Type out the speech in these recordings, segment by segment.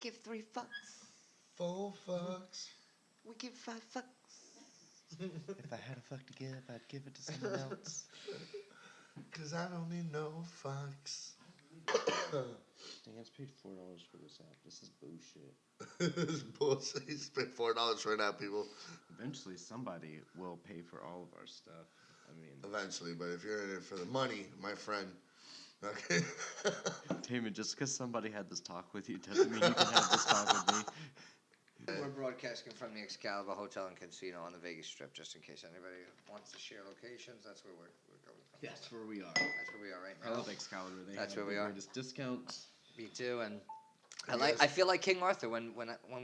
Give 3 fucks. 4 fucks. We give 5 fucks. If I had a fuck to give, I'd give it to someone else. Cause I don't need no fucks. Dan's paid $4 for this app. This is bullshit. This is bullshit. He spent $4 right now, people. Eventually, somebody will pay for all of our stuff. I mean, Eventually, but if you're in it for the money, my friend. Okay. Damon, just because somebody had this talk with you doesn't mean you can have this talk with me. We're broadcasting from the Excalibur Hotel and Casino on the Vegas Strip, just in case anybody wants to share locations. That's where we're going from. That's where we are. That's where we are right I now. love Excalibur. They That's have where we the are. greatest discounts. Me too, and Yes. I feel like King Arthur when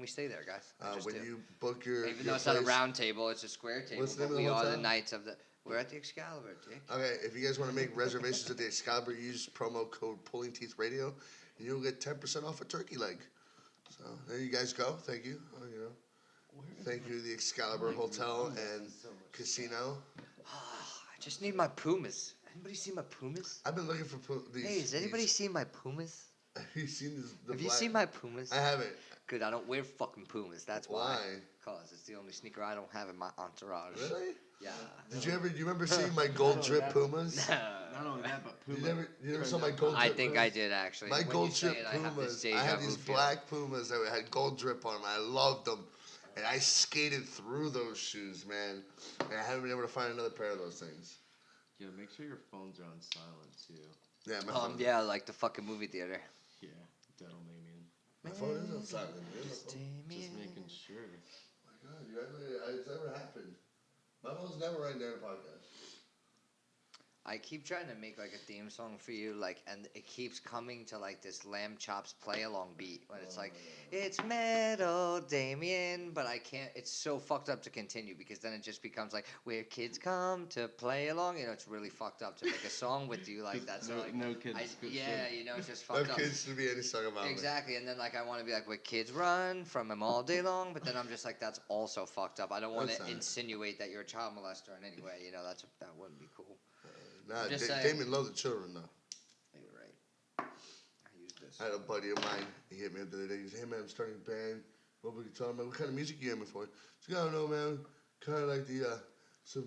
we stay there, guys. I just When do. you book your Even your though it's not a place- round table, it's a square table. What's the name But of the we are the hotel? knights of the. We're at the Excalibur, Dick. Okay, if you guys want to make reservations at the Excalibur, use promo code Pulling Teeth Radio, and you'll get 10% off a turkey leg. So there you guys go. Thank you. Thank you, the Excalibur Hotel and Casino. I just need my Pumas. Anybody see my Pumas? I've been looking for these. Hey, has anybody these- seen my Pumas? Have you seen this? Have you seen my Pumas? I haven't. Good, I don't wear fucking Pumas. That's why. Why? Cause it's the only sneaker I don't have in my entourage. Really? Yeah. Did you remember seeing my gold drip Pumas? Not only that, but Puma. You never saw my gold I drip think Pumas? I did actually. My When gold you say drip it, I have this Pumas. I had deja these vu feeling. black Pumas that had gold drip on them. I loved them. And I skated through those shoes, man. And I haven't been able to find another pair of those things. Yeah, make sure your phones are on silent too. Yeah, my phone. Yeah, like the fucking movie theater. Yeah, Dental Damien. My phone is on silent. Just making sure. Oh my God, it's never happened. My phone's never right there in the podcast. I keep trying to make like a theme song for you, like, and it keeps coming to like this Lamb Chops play along beat when it's like, it's metal, Damien, but I can't. It's so fucked up to continue because then it just becomes like where kids come to play along. You know, it's really fucked up to make a song with you like that. So, like, no kids. yeah, you know, it's just No fucked up. kids should be any song about me. Exactly, and then like I want to be like where kids run from them all day long, but then I'm just like that's also fucked up. I don't want That's to not. insinuate that you're a child molester in any way. You know, that wouldn't be cool. Nah, Just saying. Damien loves the children, though. You're right. I use this. I had a buddy of mine. He hit me up the other day. He said, "Hey man, I'm starting a band. What were you talking about? What kind of music you aiming for?" He's like, "I don't know, man. Kind of like the some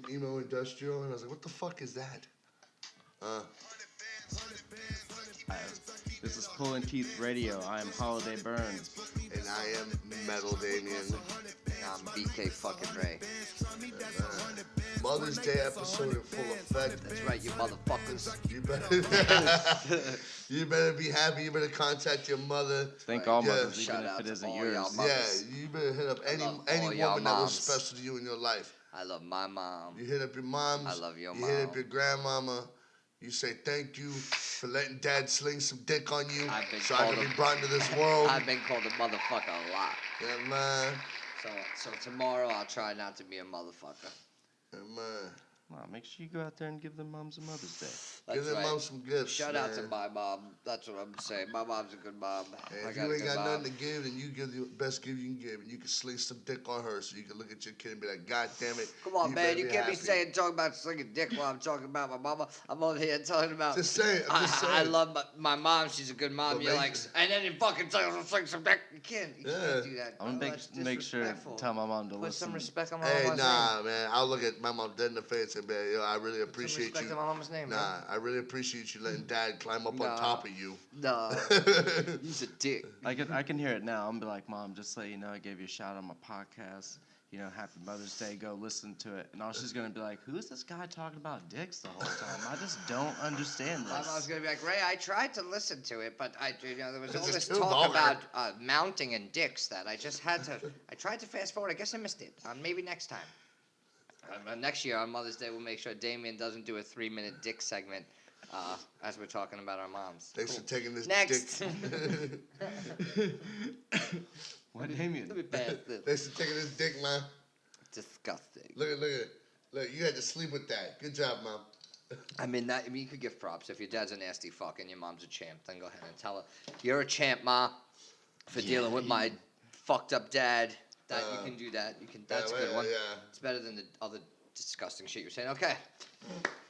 emo industrial." And I was like, "What the fuck is that?" This is Pulling Teeth Radio. I am Holiday Burns. And I am Metal Damien. I'm BK fucking Ray. Mother's Day episode in full effect. That's right, you motherfuckers. You better, you better be happy. You better contact your mother. Thank all Yeah. mothers, Shout even if out it to isn't all yours. y'all Yeah, mothers. you better hit up any love all any y'all woman that was moms. special to you in your life. I love my mom. You hit up your moms. I love your You hit up mom. your grandmama. You say thank you for letting dad sling some dick on you I've been so I can called be a- brought into this world. I've been called a motherfucker a lot. Yeah, man. So tomorrow I'll try not to be a motherfucker. Yeah, man. Wow, make sure you go out there and give them moms a Mother's Day. That's Give them right. mom some gifts. Shout out to man. my mom. That's what I'm saying. My mom's a good mom. And I if got you a ain't good got mom. nothing to give, then you give the best gift you can give, and you can sling some dick on her, so you can look at your kid and be like, "God damn it!" Come on, man. better You be can't be happy." talking about slinging dick while I'm talking about my mama. I'm over here talking about. Just saying. I'm just saying. I love my mom. She's a good mom. But You're make- like, and then you fucking tell her to sling some dick. You can't do that. I'm bro. gonna That's make sure disrespectful. tell my mom to Put some listen. respect on my Hey, mama's nah, name. man. I'll look at my mom dead in the face and be like, "Yo, I really Put some appreciate respect you." on my mama's name, Nah, I really appreciate you letting dad climb up on Nah. top of you. No, he's a dick. I can hear it now. I'm be like, Mom, just so you know, I gave you a shout on my podcast. You know, Happy Mother's Day. Go listen to it. And all she's gonna be like, who is this guy talking about dicks the whole time? I just don't understand My mom's this. gonna be like, Ray, I tried to listen to it, but there was all It's this just too talk vulgar. about mounting and dicks that I just had to. I tried to fast forward. I guess I missed it. Maybe next time. Next year on Mother's Day, we'll make sure Damien doesn't do a 3-minute dick segment as we're talking about our moms. Thanks for taking this Next. dick. What, Let Damien? me pass this. Thanks for taking this dick, man. Disgusting. Look at it. Look, you had to sleep with that. Good job, mom. I mean, you could give props. If your dad's a nasty fuck and your mom's a champ, then go ahead and tell her, you're a champ, ma, for dealing with my fucked up dad. That you can do that. That's a good one. Yeah. It's better than the other disgusting shit you're saying. Okay.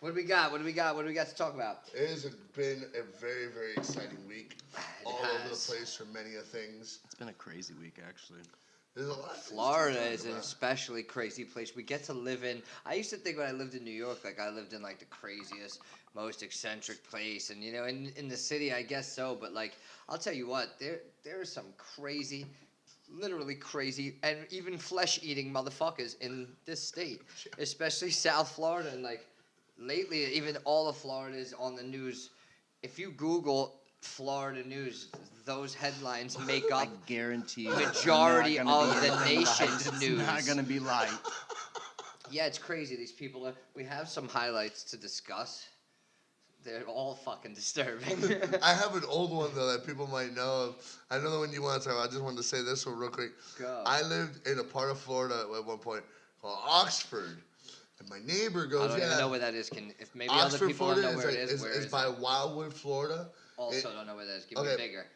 What do we got? What do we got? What do we got to talk about? It has been a very, very exciting week. All over the has. place for many of things. It's been a crazy week, actually. There's a lot of things to Florida talk is an about. especially crazy place. We get to live in. I used to think when I lived in New York, like I lived in like the craziest, most eccentric place, and in the city, I guess so. But like, I'll tell you what, there are some crazy, literally crazy, and even flesh-eating motherfuckers in this state, especially South Florida. And like lately, even all of Florida is on the news. If you Google Florida news, those headlines make I up guarantee you, majority it's not of gonna be the anything nation's light. news. It's not gonna be light. Yeah, it's crazy. These people are. We have some highlights to discuss. They're all fucking disturbing. I have an old one though that people might know of. I know the one you want to talk about. I just wanted to say this one real quick. Go. I lived in a part of Florida at one point called Oxford, and my neighbor I goes, don't "Yeah, even know where that is. If maybe Oxford, other people Florida don't know where is, it is. Where is is by it? Wildwood, Florida. Also, don't know where that is. Give me okay. bigger.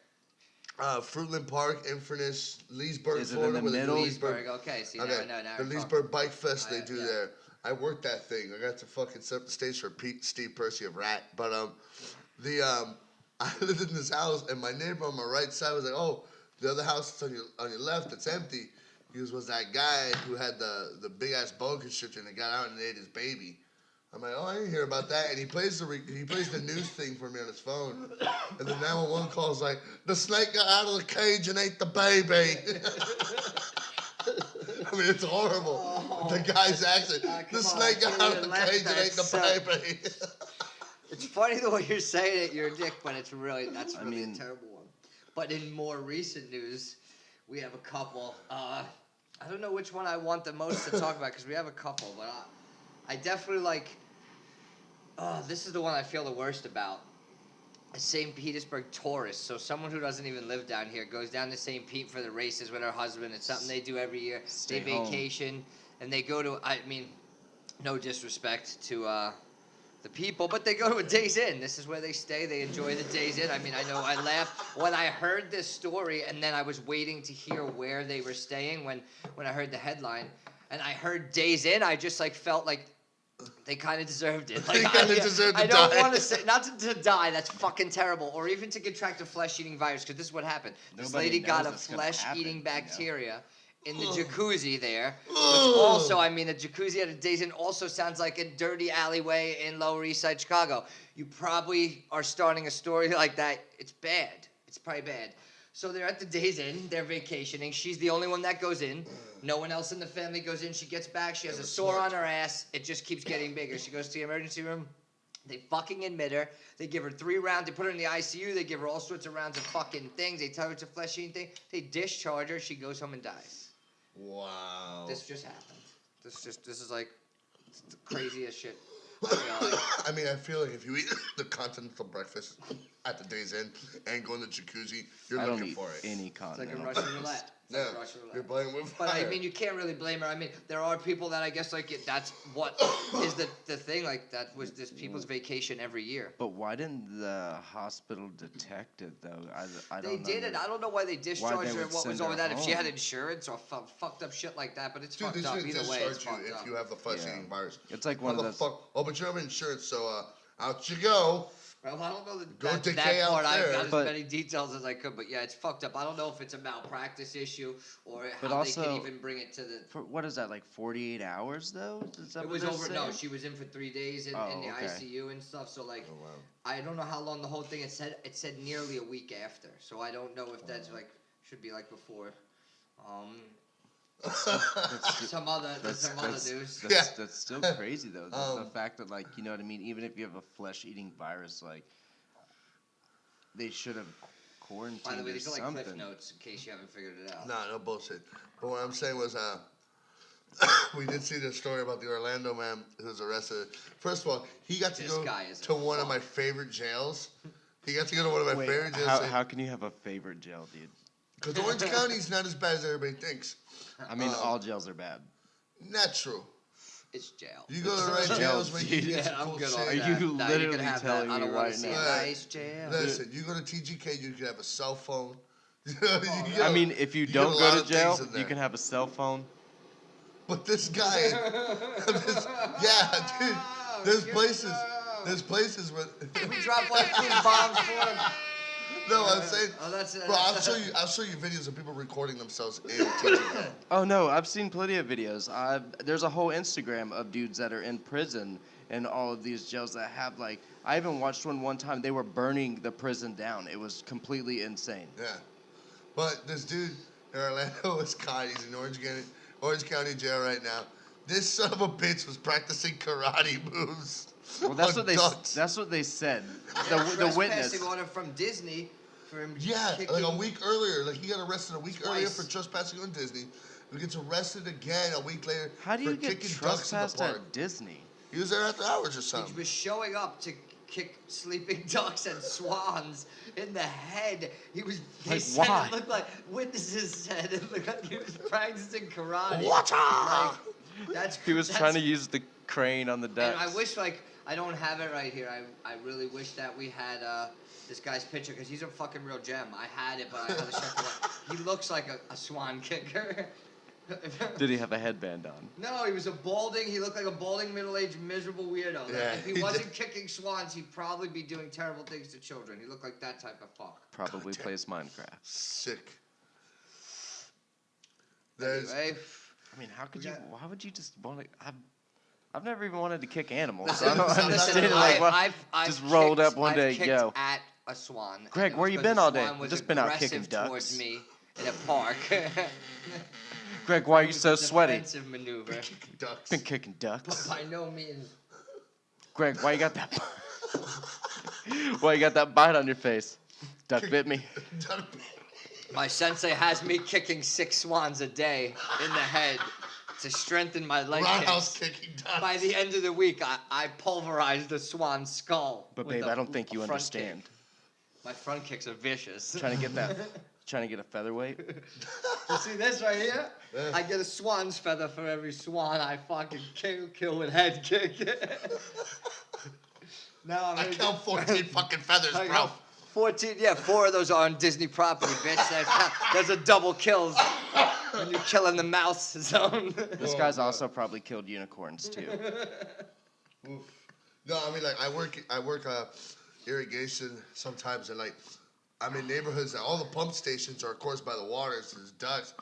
Fruitland Park, Inverness, Leesburg, Is it in Florida. the where middle? Leesburg. Okay, see, now I know. Now the we're Leesburg Bike Fest they I- do yeah. there. I worked that thing. I got to fucking set up the stage for Steve Percy of Rat. But I lived in this house, and my neighbor on my right side was like, "Oh, the other house that's on your left that's empty." He was that guy who had the big ass boa constrictor and got out and ate his baby. I'm like, "Oh, I didn't hear about that." And he plays the news thing for me on his phone, and the 911 calls like, "The snake got out of the cage and ate the baby." I mean, it's horrible. Oh. The guy's accent. Come The on, snake got can't out of even the laugh cage and at ate the that. baby. It's funny the way you're saying it. You're a dick, but that's really I mean- a terrible one. But in more recent news, we have a couple. I don't know which one I want the most to talk about because we have a couple, but I definitely like. This is the one I feel the worst about. A St. Petersburg tourist. So someone who doesn't even live down here goes down to St. Pete for the races with her husband. It's something they do every year. Stay They home. vacation and they go to. I mean, no disrespect to the people, but they go to a Days Inn. This is where they stay. They enjoy the Days Inn. I mean, I know I laughed when I heard this story, and then I was waiting to hear where they were staying when I heard the headline, and I heard Days Inn. I just like felt like they kind of deserved it. Like, They kinda deserved to I don't die. want to say not to die. That's fucking terrible. Or even to contract a flesh-eating virus, because this is what happened. This Nobody lady got a knows it's gonna flesh-eating happen, you know? bacteria in the jacuzzi there. Which Ugh. also, I mean, the jacuzzi at a Days Inn also sounds like a dirty alleyway in Lower East Side Chicago. You probably are starting a story like that. It's bad. It's probably bad. So they're at the Days Inn. They're vacationing. She's the only one that goes in. No one else in the family goes in. She gets back. She has a sore on her ass. It just keeps getting bigger. She goes to the emergency room. They fucking admit her. They give her 3 rounds. They put her in the ICU. They give her all sorts of rounds of fucking things. They tell her it's a flesh-eating thing. They discharge her. She goes home and dies. Wow. This just happened. This is like the craziest shit. I feel like. I mean, I feel like if you eat the continental breakfast at the Days Inn and go in the jacuzzi, you're I don't looking eat for it. any It's like continental. a Russian roulette. It's Yeah, like a Russian roulette. you're playing with But fire. I mean, you can't really blame her. I mean, there are people that I guess like that's what is the thing. Like that was this people's vacation every year. But why didn't the hospital detect it though? I They don't know. did it. I don't know why they discharged her. would What was send over her that? If she had home. insurance or fucked up shit like that. But it's Dude, they fucked up should either way. It's discharge you fucked if up. you have the flesh-eating virus. It's like How one of the those. fuck? Oh, but you have insurance, so out you go. Well, I don't know Go that decay out part. I there. got as But- many details as I could, but yeah, it's fucked up. I don't know if it's a malpractice issue or But how they can also- even bring it to the. For, what is that, like 48 hours though? Is that It what was they're over. No, saying? she was in for 3 days in the Oh, okay. ICU and stuff. So like, Oh, wow. I don't know how long the whole thing. It said nearly a week after. So I don't know if that's like should be like before. That's- Some other that's- news. That's still crazy though. The fact that like, you know what I mean, even if you have a flesh-eating virus, like they should have quarantined By the way, or these are like something. cliff notes in case you haven't figured it out. No bullshit. But what I'm saying was, we did see this story about the Orlando man who was arrested. First of all, he got to This go guy is to a one of my fuck. favorite jails. He got to go to one of my Wait, favorite jails. how can you have a favorite jail, dude? Because Orange County's not as bad as everybody thinks. I mean, all jails are bad. Not true. It's jail. You go to the It's right jail, jails where you can dude. get Yeah, some I'm cool good shit. on Are that. you Nah, you literally can have telling that. I me don't want right to see now? a nice jail. Listen, you go to TGK, you can have a cell phone. I mean, if you get don't a go lot to of jail, things in you there. can have a cell phone. But this guy, dude, there's places where. We drop like 2 bombs for him. No, I'm saying, bro, I'll that's show you videos of people recording themselves in teaching head. Oh no, I've seen plenty of videos. There's a whole Instagram of dudes that are in prison in all of these jails that have like. I even watched one time. They were burning the prison down. It was completely insane. Yeah, but this dude in Orlando, Wisconsin, he's in Orange County Jail right now. This son of a bitch was practicing karate moves. Well, that's on what they. ducks. That's what they said. the The witness. trespassing order from Disney for him. Yeah, kicking. like a week earlier. Like he got arrested a week earlier Twice. for trespassing on Disney. He gets arrested again a week later How do for you get kicking ducks in the trespassed park. at Disney? He was there after hours or He something. was showing up to kick sleeping ducks and swans in the head. He was. They Like, said why? it looked like witnesses said it looked like he was practicing karate. Water! Like, that's. He was that's, trying to use the crane on the And ducks. I wish I don't have it right here. I really wish that we had this guy's picture because he's a fucking real gem. I had it, but I had to check it out. He looks like a swan kicker. Did he have a headband on? No, he was he looked like a balding, middle-aged, miserable weirdo. Yeah, If he he wasn't did. kicking swans, he'd probably be doing terrible things to children. He looked like that type of fuck. Probably plays Minecraft. Sick. There's Anyway, I mean, how could We you? got- Why would you just want to? I've never even wanted to kick animals. listen, I don't listen, understand. listen, Like, why- I've just rolled kicked- up one I've day, kicked yo. at a swan. and Greg, it where was you 'cause been the all day? swan was Just been out aggressive kicking ducks. towards me in a park. Greg, why are you It was so a sweaty? defensive maneuver. kicking ducks. Been kicking ducks. By no means. Greg, why you got that? Why you got that bite on your face? Duck bit me. My sensei has me kicking 6 swans a day in the head to strengthen my leg Roundhouse kicks. kicking ducks. By the end of the week, I pulverized the swan's skull. But with babe, a I don't think you front understand. kick. My front kicks are vicious. Trying to get that. Trying to get a featherweight. You see this right here? Yeah. I get a swan's feather for every swan I fucking kill with head kick. Now I'm I gonna count 14 fucking feathers, I bro. got 14, yeah, 4 of those are on Disney property, bitch. Those are double kills when you're killing the mouse zone. This guy's also probably killed unicorns too. No, I mean like I work irrigation sometimes, and like I'm in neighborhoods that all the pump stations are of course by the water, so there's ducks.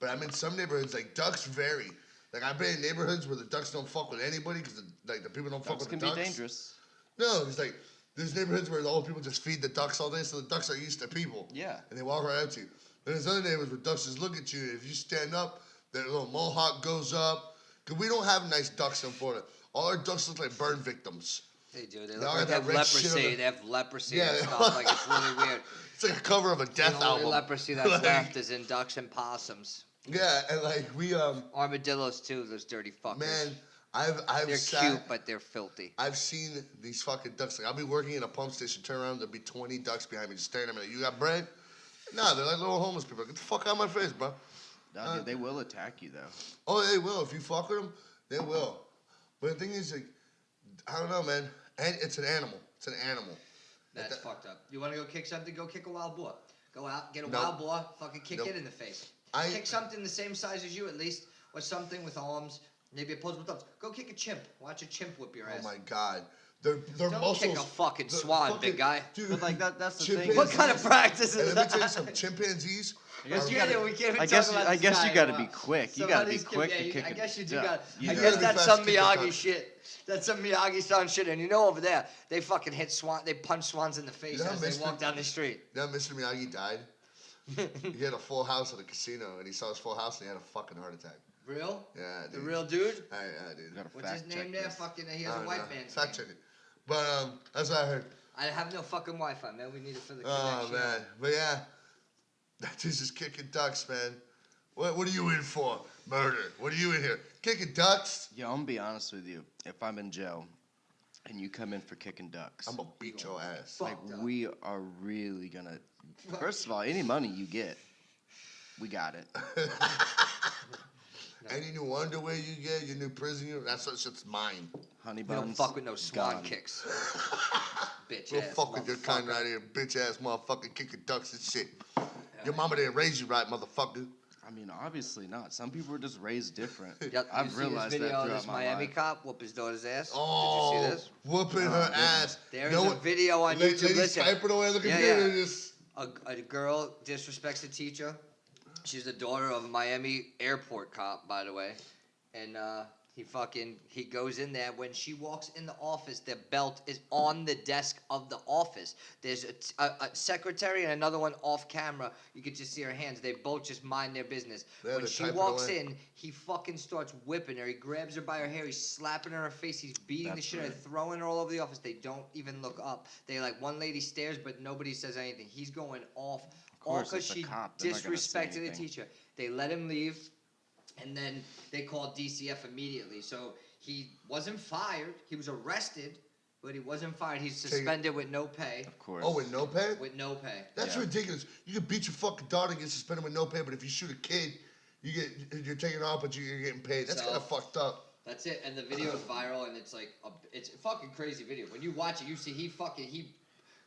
But I'm in some neighborhoods like ducks vary. Like I've been in neighborhoods where the ducks don't fuck with anybody because the people don't fuck Ducks with can the be ducks. dangerous. No, it's like there's neighborhoods where the old people just feed the ducks all day, so the ducks are used to people. Yeah. And they walk right up to you. Then there's other neighborhoods where ducks just look at you. If you stand up, their little mohawk goes up. Cause we don't have nice ducks in Florida. All our ducks look like burn victims. They do. They They look all like got they have that red shit on leprosy. the- They have leprosy Yeah, and they- stuff. Like, it's really weird. It's like a cover of a death The only album. leprosy that's Like, left is in ducks and possums. Yeah, and like we Armadillos, too, those dirty fuckers. man, I've They're sat, cute, but they're filthy. I've seen these fucking ducks. Like I'll be working in a pump station, turn around, there'll be 20 ducks behind me just staring at me like, you got bread? Nah, they're like little homeless people. Get the fuck out of my face, bro. No, dude, they will attack you though. Oh, they will. If you fuck with them, they will. But the thing is, like, I don't know, man. And it's an animal. It's an animal. That's fucked up. You want to go kick something? Go kick a wild boar. Go out, get a Nope. wild boar, fucking kick Nope. it in the face. I- Kick something the same size as you at least, or something with arms, maybe opposable thumbs. Go kick a chimp. Watch a chimp whip your Oh ass. my god. Their Don't muscles. kick a fucking the swan, big guy. Dude, But like that's the thing. chimpanzees- What kind of practice And is let me tell you that? something. Chimpanzees. I guess are- you gotta. we can't even I talk guess. about I this guess guy you gotta anymore. be quick. You gotta be Somebody's quick yeah, to you- kick I it. guess you do Yeah. got. You I gotta guess be that's fast some to kick a Miyagi duck. shit. That's some Miyagi style shit. And you know over there, they fucking hit swan. They punch swans in the face You know, as they Mr. walk down the street. You know, Mr. Miyagi died. He had a full house at a casino, and he saw his full house, and he had a fucking heart attack. Real? Yeah, The dude. real dude? Yeah, dude. Gotta What's his fact name check there? this. Fucking, he I has a don't white know. man's Fact name. check it. But that's what I heard. I have no fucking Wi-Fi, man. We need it for the Oh connection. man, but yeah, that dude's just kicking ducks, man. What are you in for? Murder. What are you in here? Kicking ducks? Yo, I'm gonna be honest with you. If I'm in jail, and you come in for kicking ducks, I'm gonna beat your ass. Fuck. like Fucked up. we are really gonna. First of all, any money you get, we got it. Any new underwear you get, your new prison uniform, that's that shit's mine. Honey We don't buns. fuck with no swan gone. kicks. Bitch Don't ass fuck with your kind motherfucker. right here, bitch ass motherfucker kicking ducks and shit. Your mama didn't raise you right, motherfucker. I mean, obviously not. Some people are just raised different. Yep, I've you see realized this video that of throughout this my Miami life. cop whoop his daughter's ass? Oh, Did you see this? whooping No, her I didn't. ass. There is a video on YouTube. Ladies Listen, typing away looking Yeah, good. yeah. And just, a girl disrespects a teacher. She's the daughter of a Miami airport cop, by the way, and he goes in there. When she walks in the office, their belt is on the desk of the office. There's a secretary and another one off camera. You could just see her hands. They both just mind their business. Yeah, When they're she typing walks away. in, he fucking starts whipping her. He grabs her by her hair. He's slapping her in her face. He's beating the That's shit out of her, right. throwing her all over the office. They don't even look up. They like one lady stares, but nobody says anything. He's going off. All course, because it's a she cop. They're not gonna say disrespected the anything. teacher. They let him leave, and then they called DCF immediately. So he wasn't fired. He was arrested, but he wasn't fired. He's suspended with no pay. Of course. oh, with no pay? With no pay. That's Yeah. ridiculous. You can beat your fucking daughter and get suspended with no pay, but if you shoot a kid, you're taking off, but you're getting paid. That's So- kind of fucked up. That's it. And the video is viral, and it's like it's a fucking crazy video. When you watch it, you see he.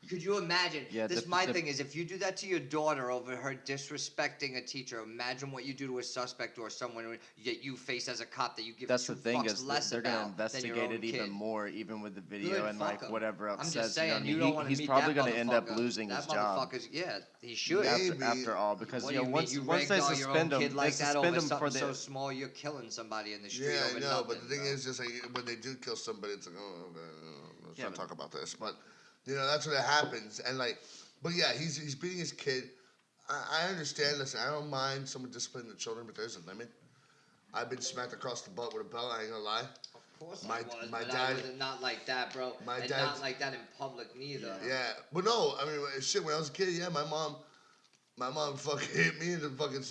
Could you imagine? Yeah, this the- my the- thing is, if you do that to your daughter over her disrespecting a teacher, imagine what you do to a suspect or someone that you face as a cop that you give That's two the thing fucks is that less they're gonna about than your investigate own it even kid. more, even with the video Good, and fuck like 'em. whatever else I'm says. just saying, what I mean? you don't want to He's meet probably that gonna end up motherfucker. losing that his job. motherfucker's, yeah, he should. Maybe. After all, because What you do know you once mean? You once they ragdoll your own suspend him, kid they like that suspend over him for something the. so small, you're killing somebody in the street Yeah, over I know, nothing, but the thing bro. is, just like when they do kill somebody, it's like, oh, okay, let's Yeah, not but- talk about this. But that's what happens, and like, but yeah, he's beating his kid. I understand. Listen, I don't mind someone disciplining the children, but there's a limit. I've been smacked across the butt with a belt. I ain't gonna lie. Of course My- I was, my but dad- I wasn't not like that, bro. my and dad- not like that in public neither. Yeah, but no, I mean, shit. When I was a kid, yeah, my mom fucking hit me in the fucking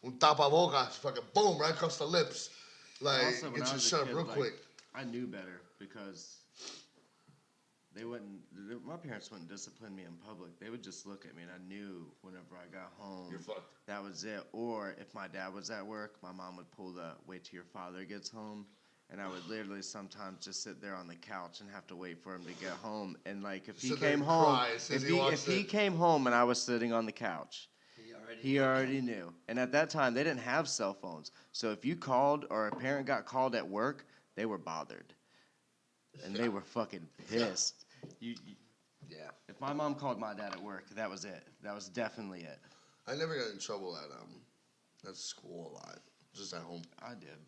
un tapabocas, fucking boom, right across the lips. Like, Also, when get I you was a shut up kid, real like, quick. I knew better because my parents wouldn't discipline me in public. They would just look at me, and I knew whenever I got home, You're fucked. that was it. Or if my dad was at work, my mom would pull the wait till your father gets home. And I would literally sometimes just sit there on the couch and have to wait for him to get home. And like if he Sit there came and home, cry as soon as if he he walks if he in. came home and I was sitting on the couch, he knew. already knew. And at that time, they didn't have cell phones. So if you called or a parent got called at work, they were bothered. And they were fucking pissed. Yeah. If my mom called my dad at work, that was it. That was definitely it. I never got in trouble at school a lot. Just at home. I did.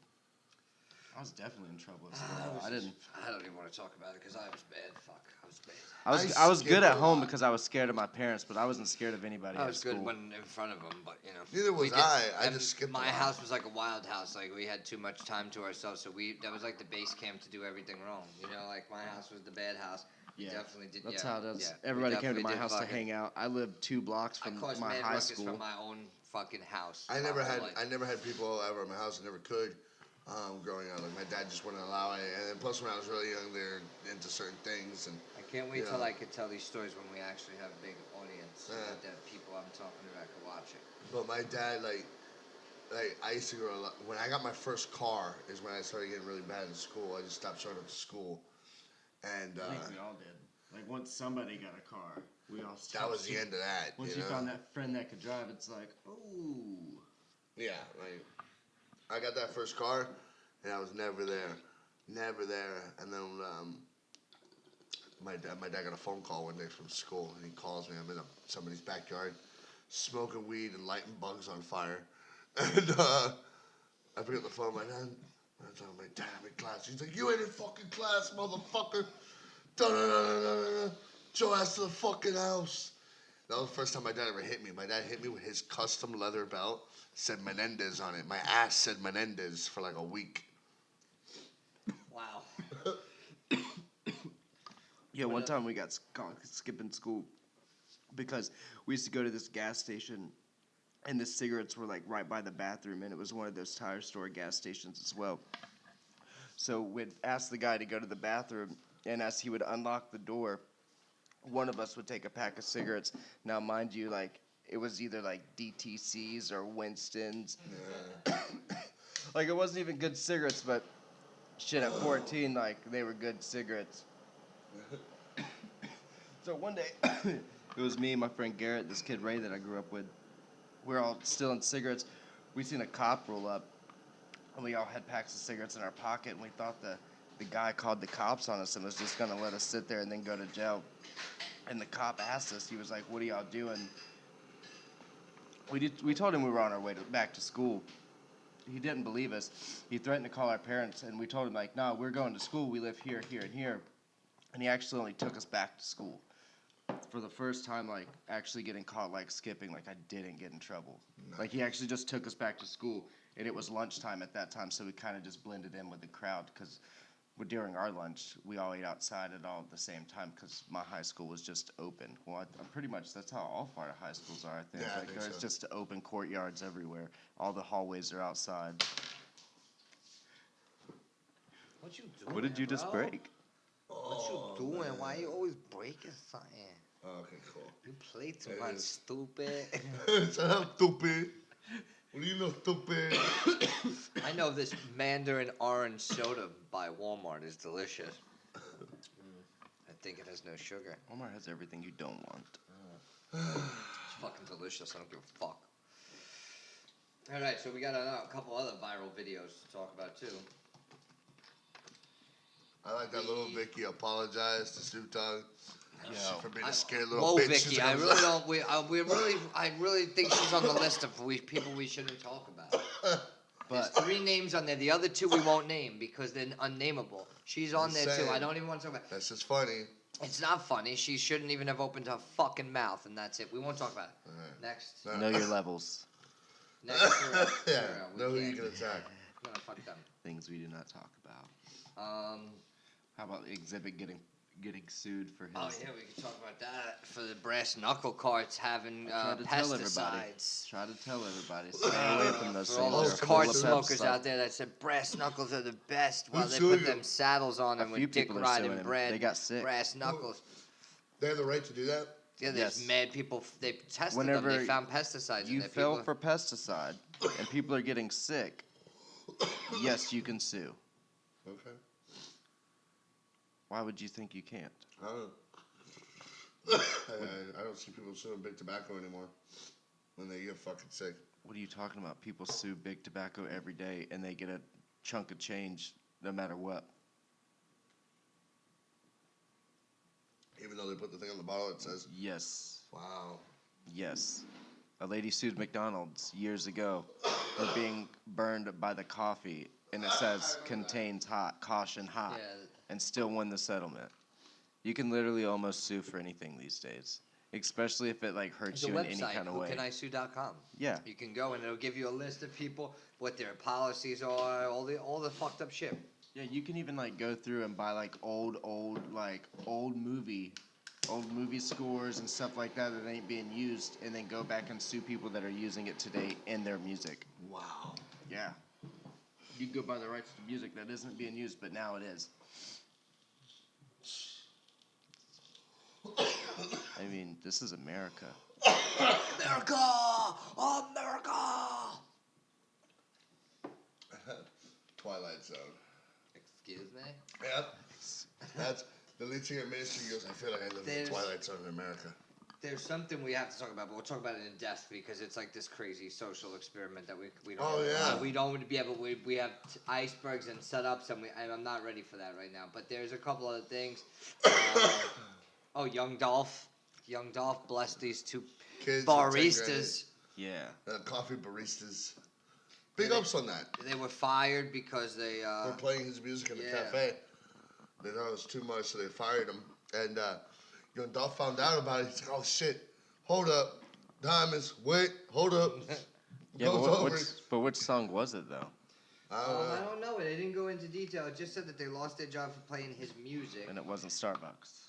I was definitely in trouble at school. I didn't. I don't even want to talk about it because I was bad. Fuck, I was bad. I was skipped good at a home lot. because I was scared of my parents, but I wasn't scared of anybody I at was school. good when in front of them, but you know. Neither was we did- I. I and just skipped a My lot. house was like a wild house. Like we had too much time to ourselves, so that was like the base camp to do everything wrong. You know, like my house was the bad house. We Yeah, definitely did. That's yeah, how it is. yeah, we Everybody came to definitely my did house to fucking- hang out. I lived 2 blocks I from caused my mad high ruckus school. from my own fucking house. I my never whole had life. people ever in my house. I never could. Growing up, like my dad just wouldn't allow it. And then plus, when I was really young, they're into certain things. And I can't wait Yeah. till I could tell these stories when we actually have a big audience, so Yeah. that people I'm talking about can watch it. but my dad, like I used to go a lot. When I got my first car, is when I started getting really bad in school. I just stopped showing up to school, and I think we all did. Like once somebody got a car, we all. that was the end of that. Once you you know? found that friend that could drive, it's like, ooh. Yeah, like I got that first car, and I was never there. And then my dad got a phone call one day from school, and he calls me. I'm in somebody's backyard, smoking weed and lighting bugs on fire. And I pick up the phone. My dad, I'm telling my dad, I'm in class. He's like, "You ain't in fucking class, motherfucker! Da-da-da-da-da-da. Get your ass to the fucking house." That was the first time my dad ever hit me. My dad hit me with his custom leather belt. Said Menendez on it. My ass said Menendez for like a week. Wow. Yeah, one time we got caught skipping school because we used to go to this gas station, and the cigarettes were like right by the bathroom, and it was one of those tire store gas stations as well. So we'd ask the guy to go to the bathroom, and as he would unlock the door, one of us would take a pack of cigarettes. Now, mind you, like it was either like DTCs or Winston's. Like it wasn't even good cigarettes, but shit, at 14, like they were good cigarettes. So one day, it was me and my friend Garrett, this kid Ray that I grew up with. We're all stealing cigarettes. we seen a cop roll up, and we all had packs of cigarettes in our pocket, and we thought the guy called the cops on us and was just gonna let us sit there and then go to jail. And the cop asked us, he was like, "What are y'all doing?" We told him we were on our way back to school. He didn't believe us. He threatened to call our parents, and we told him like, "No, we're going to school. We live here, here, and here." And he actually only took us back to school. For the first time, like, actually getting caught, like, skipping, like, I didn't get in trouble. Nice. Like, he actually just took us back to school, and it was lunchtime at that time, so we kind of just blended in with the crowd, because during our lunch, we all ate outside at all at the same time, because my high school was just open. Well, I'm pretty much, that's how all Florida high schools are, I think. Yeah, I like, think there's so. just open courtyards everywhere. All the hallways are outside. What you doing? What did you just bro? break? What you doing? Why you always breaking something? Oh, okay, cool. You play too It much, is. stupid. Shut up, stupid. What do you know, stupid? I know this Mandarin orange soda by Walmart is delicious. I think it has no sugar. Walmart has everything you don't want. It's fucking delicious. I don't give a fuck. All right, so we got a couple other viral videos to talk about too. I like that little Vicky apologized to Snoop Dogg for being a scared little Whoa, bitch. Vicky, I really don't. I really think she's on the list of people we shouldn't talk about. There's But 3 names on there. The other 2 we won't name because they're unnameable. She's on there too. Insane. I don't even want to talk about. That's just funny. It's not funny. She shouldn't even have opened her fucking mouth, and that's it. We won't talk about it. Alright. Next. No. know your levels. Next. Yeah, we know who you can't. can attack. No, fuck them. Things we do not talk about. Um. How about Exhibit getting sued for his? Oh yeah, we can talk about that for the brass knuckle carts having Try to tell everybody. pesticides. Try to tell everybody. Stay away from those For all things. those They're cart full of smokers pepsi. out there that said brass knuckles are the best while Who's they suing put them him? saddles on them A few with dick people are riding suing him. bread. They got sick. Brass knuckles. They have the right to do that? Yeah, there's Yes. mad people. They tested them. Whenever They found pesticides in You there. fell People- for pesticide, and people are getting sick. Yes, you can sue. Okay. Why would you think you can't? I don't know. I don't see people suing big tobacco anymore when they get fucking sick. What are you talking about? People sue big tobacco every day, and they get a chunk of change no matter what. Even though they put the thing on the bottle that says, Yes. wow. Yes. A lady sued McDonald's years ago for being burned by the coffee, and it says contains hot, caution hot, Yeah. and still won the settlement. You can literally almost sue for anything these days, especially if it like hurts There's a you in any website, kind of way. whocanisue.com. Yeah. You can go and it'll give you a list of people, what their policies are, all the fucked up shit. Yeah, you can even like go through and buy like old movie scores and stuff like that that ain't being used, and then go back and sue people that are using it today in their music. Wow. Yeah. You can go buy the rights to music that isn't being used, but now it is. I mean, this is America. America! America! Twilight Zone. Excuse me? Yep. That's the lead singer of Ministry goes, I feel like I live in There's- the Twilight Zone in America. There's something we have to talk about, but we'll talk about it in depth because it's like this crazy social experiment that we don't. Oh, yeah. We don't be able. We have icebergs and setups, and I'm not ready for that right now. But there's a couple other things. Oh, Young Dolph, bless these 2 Kids with 10 baristas. Yeah. Coffee baristas. Big Yeah, ups on that. They were fired because they. We're playing his music in the yeah. cafe. They thought it was too much, so they fired him. And Young Dolph found out about it. He's like, oh shit, hold up. Diamonds, wait, hold up. Yeah, Goes over. but which song was it though? I don't know. I don't know. They didn't go into detail. It just said that they lost their job for playing his music. And it wasn't Starbucks.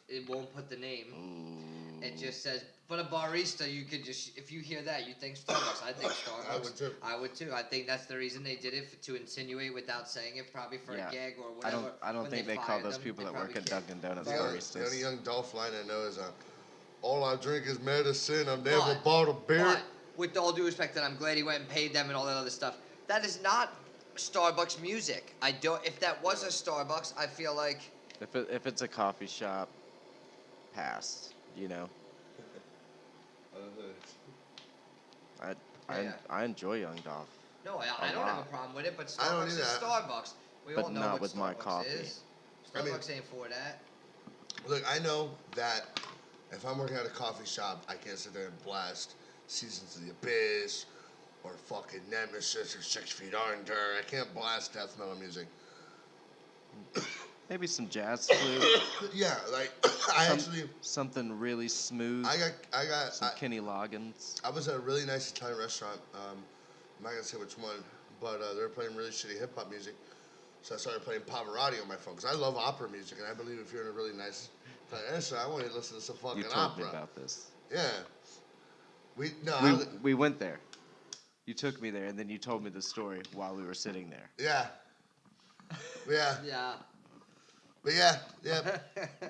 It won't put the name. Ooh. It just says, but a barista, you could just, if you hear that, you think Starbucks. I think Starbucks. I would too. I would too. I think that's the reason they did it, to insinuate without saying it, probably for Yeah. a gag or I whatever. don't When think they call fired those them, people they that work probably at can't. Dunkin' Donuts The baristas. only Young Dolph line I know is, all I drink is medicine. I've never But- bought a beer. But, with all due respect, and I'm glad he went and paid them and all that other stuff, that is not Starbucks music. I don't. If that was a Starbucks, I feel like. If it's a coffee shop, pass. You know, I enjoy Young Dolph. No, A I don't have a lot. problem with it, but I don't Starbucks is either. Starbucks. We But all know not what with my Starbucks coffee. is. I mean- Starbucks ain't for that. Look, I know that if I'm working at a coffee shop, I can't sit there and blast Seasons of the Abyss or fucking Nemesis or 6 Feet Under. I can't blast death metal music. Maybe some jazz flute. Yeah, like Something really smooth. I got Some Kenny Loggins. I was at a really nice Italian restaurant. I'm not gonna say which one, but they were playing really shitty hip hop music. So I started playing Pavarotti on my phone because I love opera music, and I believe if you're in a really nice Italian restaurant, I want you to listen to some fucking You told opera. me about this. Yeah, We went there. You took me there, and then you told me the story while we were sitting there. yeah, yeah, Yeah. but yeah.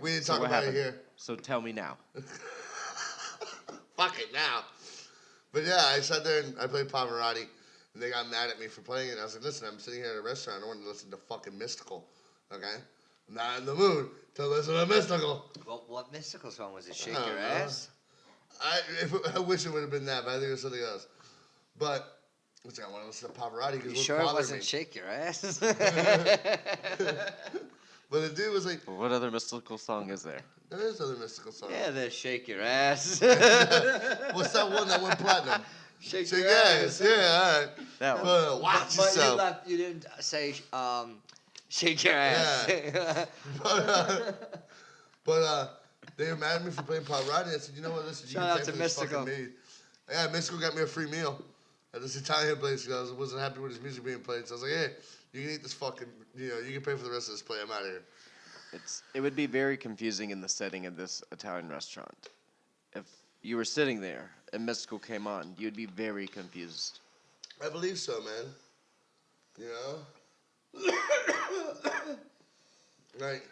We didn't talk what about happened? it here. So tell me now. Fuck it now. But yeah, I sat there and I played Pavarotti, and they got mad at me for playing it. And I was like, listen, I'm sitting here at a restaurant. I want to listen to fucking Mystical, okay? I'm not in the mood to listen to Mystical. Well, what mystical song was it? Shake I don't Your know. Ass? I wish it would have been that, but I think it was something else. But I want to listen to Pavarotti because You it sure it bothered wasn't me. Shake Your Ass? But the dude was like, What other mystical song is there? there is other Mystical songs. Yeah, there's Shake Your Ass. What's that one that went platinum? Shake Shake Your your Ass. ass. Yeah, all right. That one. But watch But you yourself. left. You didn't say shake your ass. But they were mad at me for playing Pavarotti. I said, you know what? Listen, you Shout can out pay to for this Mystical. fucking mead. Yeah, Mystical got me a free meal at this Italian place because I wasn't happy with his music being played. So I was like, hey, you can eat this fucking, you can pay for the rest of this play. I'm out of here. It would be very confusing in the setting of this Italian restaurant. If you were sitting there and Mystical came on, you'd be very confused. I believe so, man. You know? Like,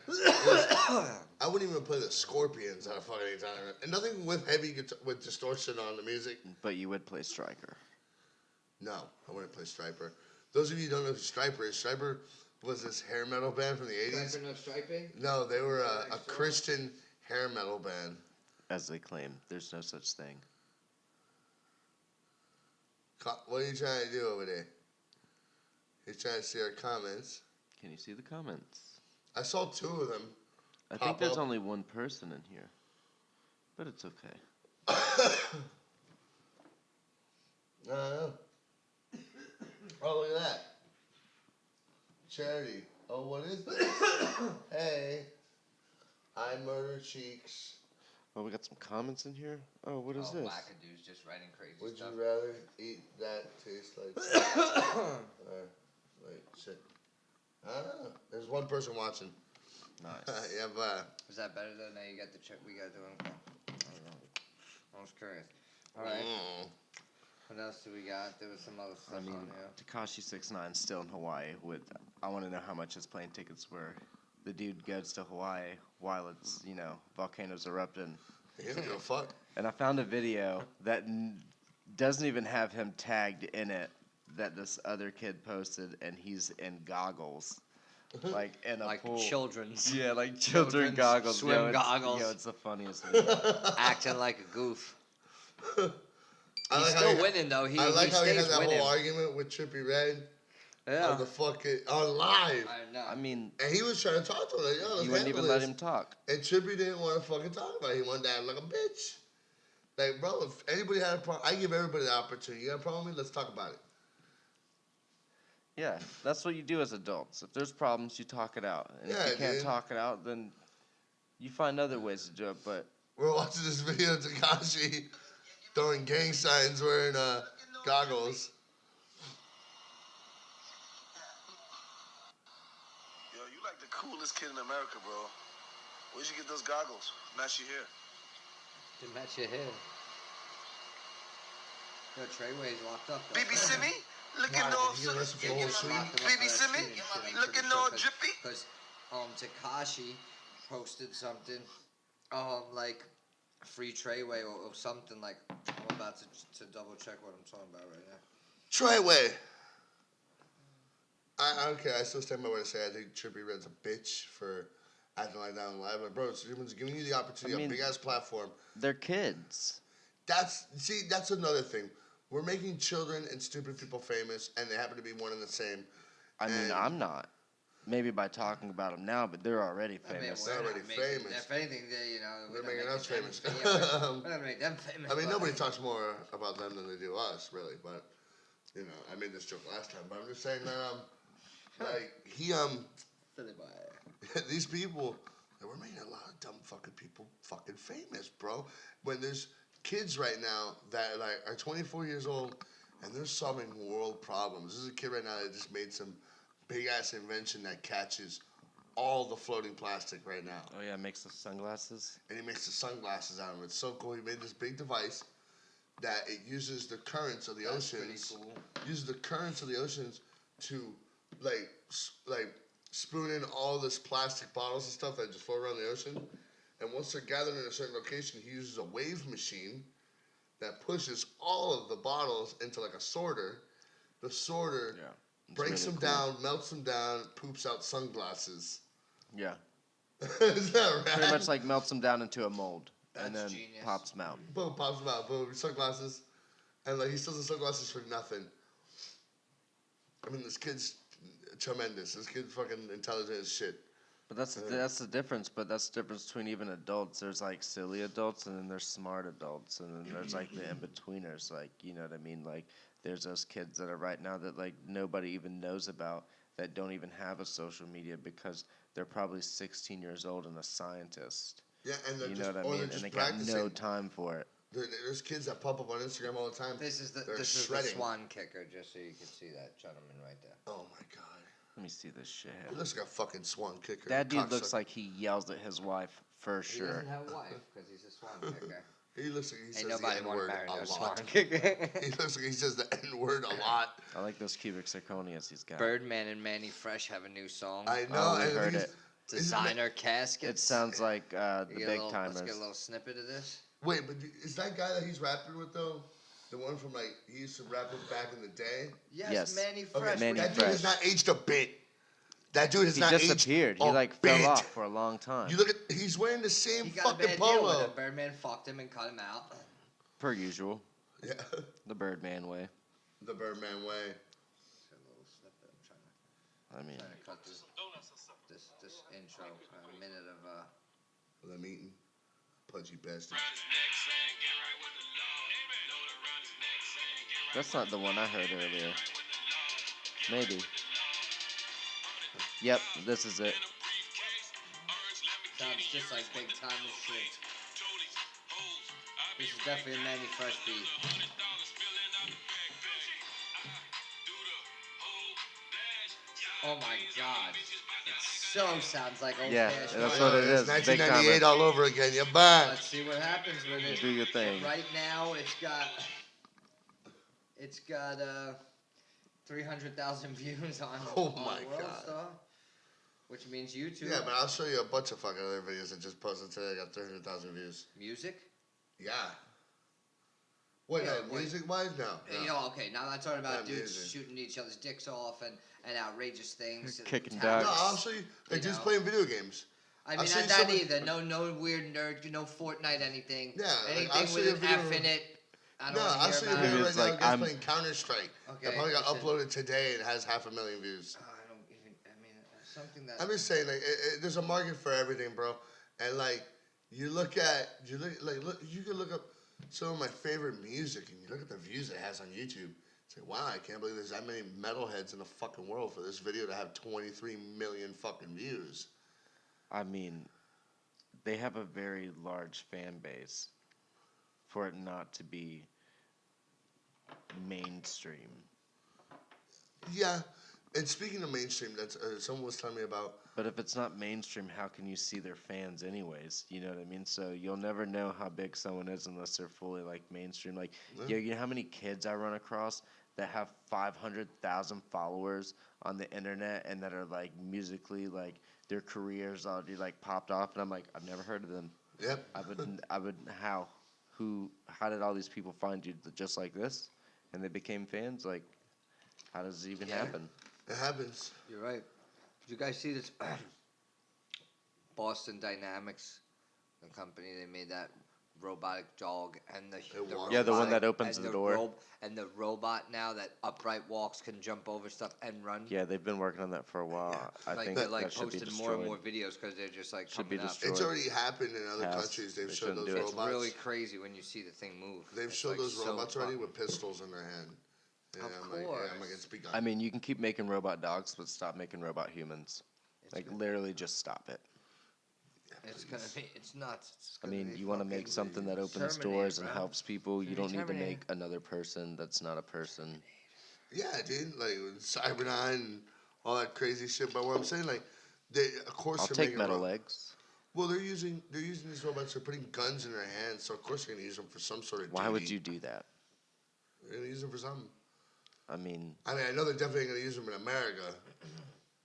I wouldn't even play the Scorpions at a fucking Italian restaurant. And nothing with with distortion on the music. But you would play Striker. No, I wouldn't play Striper. Those of you who don't know who Striper is, Striper was this hair metal band from the 80s. Striper, no striping? No, they were a Christian hair metal band. As they claim, there's no such thing. What are you trying to do over there? You're trying to see our comments. Can you see the comments? I saw 2 of them. I Pop think there's up. only one person in here. But it's okay. Oh, look at that. Charity. Oh, what is this? Hey. I murder cheeks. Oh, we got some comments in here? Oh, what is this? Wackadoos just writing crazy Would stuff. you rather eat that taste like like shit? I don't know. There's one person watching. Nice. Yeah, but Was that better though? Now you got the check. We got the one. I don't know. I was curious. All right. What else do we got? There was some other stuff I mean, on here. Tekashi 6ix9ine still in Hawaii with. I want to know how much his plane tickets were. The dude goes to Hawaii while it's volcanoes erupting. he don't give a fuck. And I found a video that doesn't even have him tagged in it. That this other kid posted, and he's in goggles, like in a Like pool. children's. Yeah, like children Children's goggles. swim it's, goggles. It's the funniest thing. Acting like a goof. I He's like how still he- winning though. I like how he stays had that winning. whole argument with Trippie Redd Yeah. on the fucking on live, I know. I mean, and he was trying to talk to him like, "Yo, let's you wouldn't handle even let this." him talk. And Trippie didn't want to fucking talk about it. He wanted to act like a bitch. Like, bro, if anybody had a problem, I give everybody the opportunity. You got a problem with me? Let's talk about it. Yeah, that's what you do as adults. If there's problems, you talk it out. And if Yeah, you can't dude. talk it out, then you find other ways to do it. But We're watching this video of Tekashi throwing gang signs wearing goggles. Yo, you like the coolest kid in America, bro. Where'd you get those goggles? Match your hair. To match your hair. Yo, Treyway's locked up though. BB Simi? Looking Why? all You arrested for whole suite? BB Simi? Looking all drippy? Because Tekashi posted something, like free Treyway or something like. I'm about to double check what I'm talking about right now. Treyway. I don't care. I still stand by what I say. I think Trippie Redd's a bitch for acting like that on live. But bro, someone's giving you the opportunity, I mean- a big ass platform. they're kids. That's another thing. we're making children and stupid people famous, and they happen to be one and the same. I mean, And- I'm not. Maybe by talking about them now, but they're already famous. They're already famous. If anything, They're making us famous. We're gonna make them famous. I mean, but- nobody talks more about them than they do us, really. But I made this joke last time. But I'm just saying that Silly boy. these people, we're making a lot of dumb fucking people fucking famous, bro. When there's kids right now that are 24 years old and they're solving world problems. This is a kid right now that just made some big ass invention that catches all the floating plastic right now. Oh yeah, makes the sunglasses. And he makes the sunglasses out of it. It's so cool. He made this big device that it uses the currents of the That's pretty oceans. cool. Uses the currents of the oceans to like spoon in all this plastic bottles and stuff that just float around the ocean. And once they're gathered in a certain location, he uses a wave machine that pushes all of the bottles into like a sorter. The sorter breaks really them cool. down, melts them down, poops out sunglasses. Yeah, Is that right? pretty much like melts them down into a mold and That's then genius. pops them out. Boom, pops them out. Boom, sunglasses. And he sells the sunglasses for nothing. I mean, this kid's tremendous. This kid's fucking intelligent as shit. But that's the difference. But that's the difference between even adults. There's like silly adults, and then there's smart adults, and then there's like the in-betweeners. Like, you know what I mean? Like, there's those kids that are right now that like nobody even knows about, that don't even have a social media because they're probably 16 years old and a scientist. Yeah, and they're You just, know what I or mean? they're And just they got practicing. no time for it. There's kids that pop up on Instagram all the time. This is the They're swan kicker, just so you can see that gentleman right there. Oh my god. Let me see this shit. He looks like a fucking swan kicker. That dude looks Cocksucker. like he yells at his wife for He sure. doesn't have a wife because he's a swan kicker. He looks like he Ain't says the nobody want to N-word marry a no swan lot. kicker. He looks like he says the N-word a lot. I like those cubic zirconias he's got. Birdman and Manny Fresh have a new song. I know. Oh, we and heard he's- it. Designer caskets. It sounds like the You get a big little- timers. Let's get a little snippet of this. Wait, but is that guy that he's rapping with though? The one from he used to rap with back in the day? Yes, Manny Okay, Fresh. Manny that dude Fresh. has not aged a bit. That dude has He not disappeared. aged He a like bit. fell off for a long time. You look at, he's wearing the same He got a fucking bad deal with polo. him. Birdman fucked him and cut him out. Per usual. Yeah, The Birdman way. the Birdman way. A little snippet. I'm I mean, trying to cut this intro. A minute of Them eating. Pudgy bastard. that's not the one I heard earlier. Maybe. Yep, this is it. sounds just like big time as shit. This is definitely a Manny Fresh beat. Oh my god. It so sounds like old Yeah, Cash that's Money. what it It's is. Big 1998 timer. all over again. You're back. Let's see what happens with it. Do your thing. Right now, it's got 300,000 views on Oh on my World God. Star, which means YouTube. Yeah, but I'll show you a bunch of fucking other videos I just posted today. I got 300,000 views. Music. Yeah. Wait, Yeah, no, wait. music-wise, no. You know, okay. Now I'm not talking about Not dudes music. shooting each other's dicks off and outrageous things. Kicking No, ducks. I'll show you. Like, You dudes know. playing video games. I I'll mean, show not you that some- either. No weird nerd. No Fortnite. Anything. Yeah, like, Anything I'll show with you a an video F of- in it. I don't No, want I'll to show you hear a about video it. right It's now. like, Guys I'm- playing Counter-Strike. Okay, That probably got listen. uploaded today and has 500,000 views. I don't even. I mean, something that. I'm just saying, there's a market for everything, bro. And you can look up some of my favorite music, and you look at the views it has on YouTube. Say, wow, I can't believe there's that many metalheads in the fucking world for this video to have 23 million fucking views. I mean, they have a very large fan base for it not to be mainstream. Yeah, and speaking of mainstream, that's someone was telling me about. But if it's not mainstream, how can you see their fans anyways? You know what I mean? So you'll never know how big someone is unless they're fully mainstream. You know how many kids I run across that have 500,000 followers on the internet and that are musically their careers already popped off, and I'm like, I've never heard of them. Yep. How did all these people find you just like this, and they became fans? How does it even happen? It happens. You're right. Did you guys see this? Boston Dynamics, the company, they made that robotic dog and the walks. Yeah, the one robotic- that opens and the door. And the robot now that upright walks can jump over stuff and run. Yeah, they've been working on that for a while. I Like think they're like that should be posting destroyed. more and more videos because they're just like Should be coming up. destroyed. It's already happened in other Passed. countries. They've They showed shouldn't those do it. It's robots. really crazy when you see the thing move. They've It's, showed like, those so robots already fucking- with pistols in their hand. Yeah, Of I'm like, yeah, I'm course. against speak I mean, you can keep making robot dogs, but stop making robot humans. Like, literally just stop it. It's gonna be. It's nuts. It's I gonna mean, be you want to fucking- make something that opens Terminator, doors and bro. helps people. You Maybe don't need to Terminator. make another person that's not a person. Yeah, dude, like with Cyberdyne and all that crazy shit. But what I'm saying, like, they of course I'll they're take making metal legs. Well, they're using these robots. They're putting guns in their hands, so of course they're gonna use them for some sort of. Why would duty. you do that? They're gonna use them for something. I mean, I know they're definitely gonna use them in America,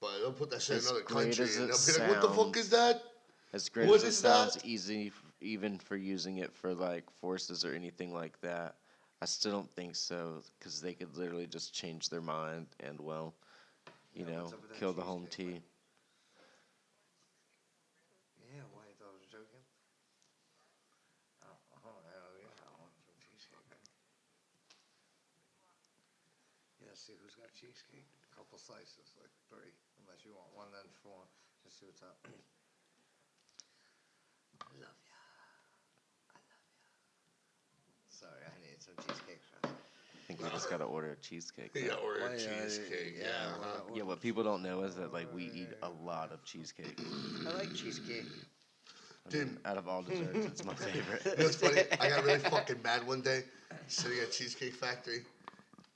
but they'll put that shit in As another great country, as and it they'll be like, "What the fuck is sounds- that?" as great What as it is sounds that? easy, even for using it for like forces or anything like that, I still don't think so. Because they could literally just change their mind and you Yeah, know, what's up with that kill the home cheesecake, T. Yeah, why I thought I was joking. Oh, hell yeah, I want some cheesecake. Yeah, see who's got cheesecake. A couple slices, like 3. Unless you want one, then 4. Just see what's up. I love ya. I love ya. Sorry, I need some cheesecake first. I think we just gotta order a cheesecake. Yeah, now. or a Why, cheesecake. Yeah. Yeah, what people don't know is that like we eat a lot of cheesecake. I like cheesecake. I mean, out of all desserts, it's my favorite. You know what's funny? I got really fucking mad one day sitting at Cheesecake Factory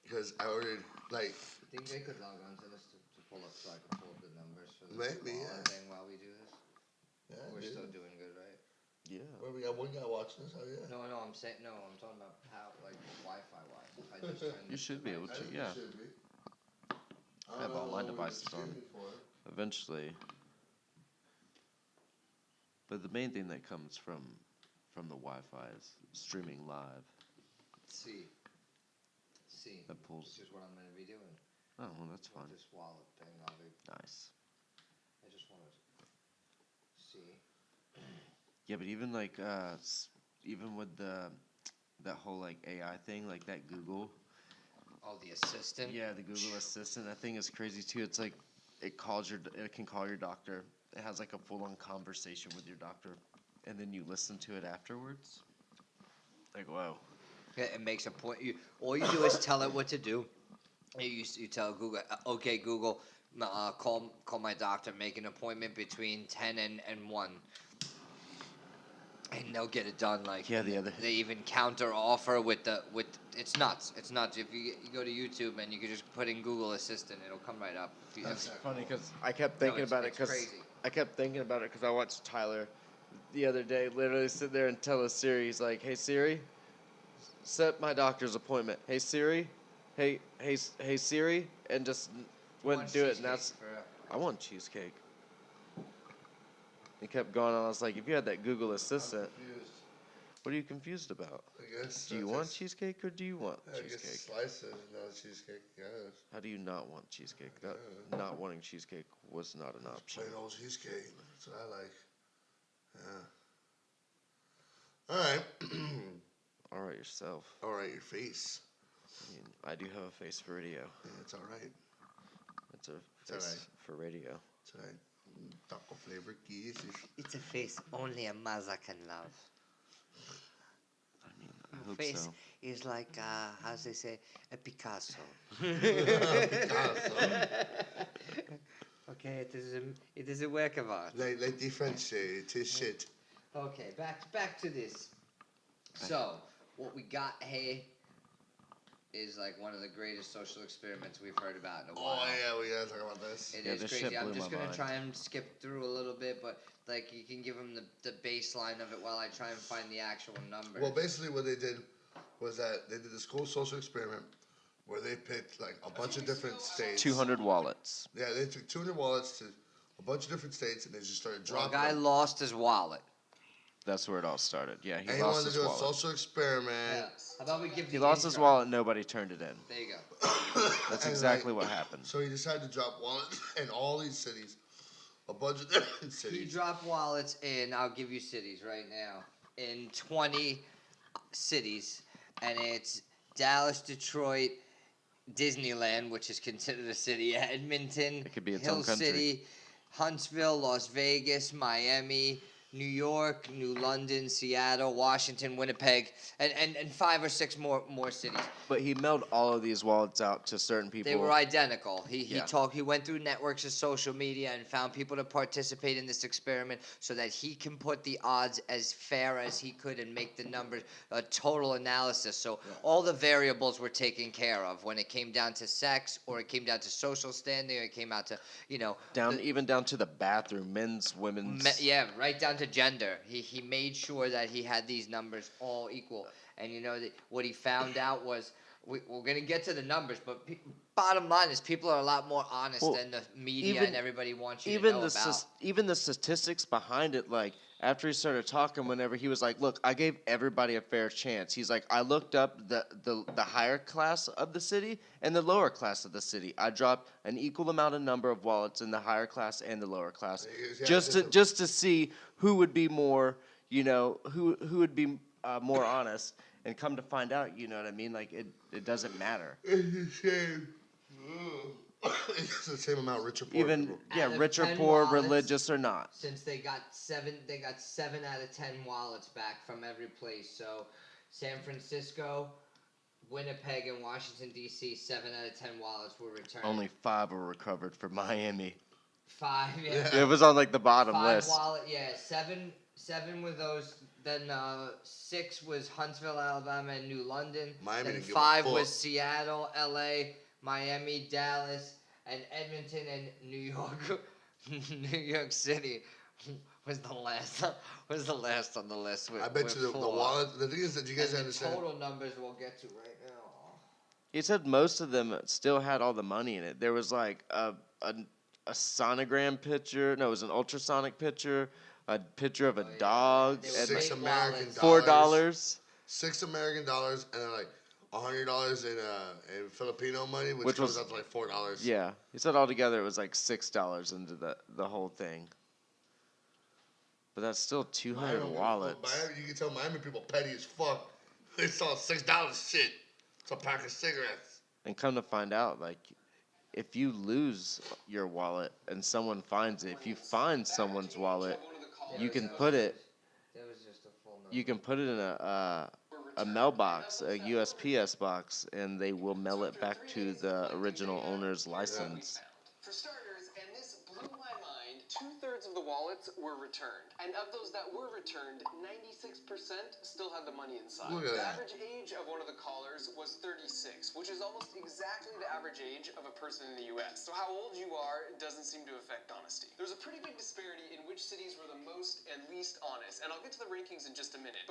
because I ordered like Think they could log on to this to pull up so I can pull up the numbers for the Maybe, wallet yeah. thing while we do this? yeah, We're dude. still doing good, right? Yeah. Where we got one guy watching this? Oh yeah. No, I'm saying no. I'm talking about how, like, Wi-Fi wise. If I just turn You this should be able device to, on. yeah. Should be. I have all my devices on. Eventually. But the main thing that comes from the Wi-Fi is streaming live. See, That pulls. which is what I'm gonna be doing Oh, well, that's with fine. this wallet thing. I'll be. Nice. I just want to see. Yeah, but even like even with that whole like AI thing, like that Google. Oh, the assistant. Yeah, the Google Assistant. That thing is crazy too. It's like it can call your doctor. It has like a full-on conversation with your doctor, and then you listen to it afterwards. Like, whoa. Yeah, it makes a point. All you do is tell it what to do. You tell Google, okay, Google, call my doctor, make an appointment between 10 and 1. And they'll get it done. Like, Yeah, the other- they even counter offer with it's nuts. It's nuts. If you go to YouTube and you can just put in Google Assistant, it'll come right up. That's funny because I kept thinking it's- about it it's because crazy. I kept thinking about it because I watched Tyler the other day literally sit there and tell his Siri, he's like, "Hey Siri, set my doctor's appointment. Hey Siri, hey Siri," and just wouldn't do it. And that's I want cheesecake. He kept going on. I was like, if you had that Google Assistant, what are you confused about? I guess. Do you want cheesecake or do you want I guess cheesecake? slices, not cheesecake. Yes. How do you not want cheesecake? Not wanting cheesecake was not an option. Plain old cheesecake. That's what I like. Yeah. All right. All right, yourself. All right, your face. I mean, I do have a face for radio. Yeah, it's all right. It's a It's all face right. for radio. It's all right. Taco flavor kisses. It's a face only a Maza can love. I mean, I hope Face so. is like, how they say, a Picasso. Picasso. Okay, it is a work of art. Like the French say, it is shit. Okay, back to this. So, what we got here is like one of the greatest social experiments we've heard about in a while. Oh yeah, we gotta talk about this. It Yeah, is this crazy. shit I'm blew just my gonna mind. try and skip through a little bit, but like you can give them the baseline of it while I try and find the actual number. Well, basically what they did was that they did this cool social experiment where they picked like a bunch of different states. 200 wallets. Yeah, they took 200 wallets to a bunch of different states and they just started Well, a dropping guy them. lost his wallet. That's where it all started. Yeah, he And he lost wanted his to do a wallet. social experiment. Yeah. How about we give He the lost his intro? wallet. Nobody turned it in. There you go. That's And, exactly like, what happened. So he decided to drop wallets in all these cities, a bunch of different You cities. drop wallets in. I'll give you cities right now. in 20 cities, and it's Dallas, Detroit, Disneyland, which is considered a city, Edmonton, It could be its Hill own country. City, Huntsville, Las Vegas, Miami, New York, New London, Seattle, Washington, Winnipeg, and 5 or 6 more cities. But he mailed all of these wallets out to certain people. They were identical. He Yeah. he went through networks of social media and found people to participate in this experiment so that he can put the odds as fair as he could and make the numbers a total analysis. So all the variables were taken care of when it came down to sex, or it came down to social standing, or it came out to even down to the bathroom, men's, women's. yeah, right down to gender. He made sure that he had these numbers all equal. And what he found out was, we're going to get to the numbers, but bottom line is people are a lot more honest than the media and everybody wants you to know about. Even the statistics behind it, like, after he started talking, whenever he was like, look, I gave everybody a fair chance. He's like, I looked up the higher class of the city and the lower class of the city. I dropped an equal amount of number of wallets in the higher class and the lower class, just to see who would be more, who would be more honest. And come to find out, you know what I mean? Like, it doesn't matter. It's the same. It's the same amount, rich or poor. Rich or 10 poor, wallets, religious or not. Since they got 7 out of 10 wallets back from every place. So San Francisco, Winnipeg, and Washington D.C., 7 out of 10 wallets were returned. Only 5 were recovered for Miami. 5, yeah. It was on like the bottom 5 list. Yeah, 7 were those. Then 6 was Huntsville, Alabama, and New London. Miami then didn't give a 5 fuck. was Seattle, L.A., Miami, Dallas, and Edmonton, and New York. New York City was the last on the list. I bet you the wallet. The thing is that you guys and understand. The total numbers we'll get to right now. He said most of them still had all the money in it. There was like a sonogram picture. No, it was an ultrasonic picture. A picture of a dog. They were At $6 fake American wallets. $4. $6 American dollars, and then like $100 in Filipino money, which Which comes was- out to like $4. Yeah, he said altogether it was like $6 into the whole thing. But that's still 200 Miami, wallets. Miami, you can tell Miami people petty as fuck. They saw $6 shit. It's a pack of cigarettes. And come to find out, like, if you lose your wallet and someone finds it, if you find someone's wallet, you can put it. That was just a full number. You can put it in a mailbox, a USPS box, and they will mail it back to the original owner's license. For starters, and this blew my mind, 2/3 of the wallets were returned. And of those that were returned, 96% still had the money inside. Look at The that. average age of one of the callers was 36, which is almost exactly the average age of a person in the U.S. So how old you are doesn't seem to affect honesty. There's a pretty big disparity in which cities were the most and least honest, and I'll get to the rankings in just a minute.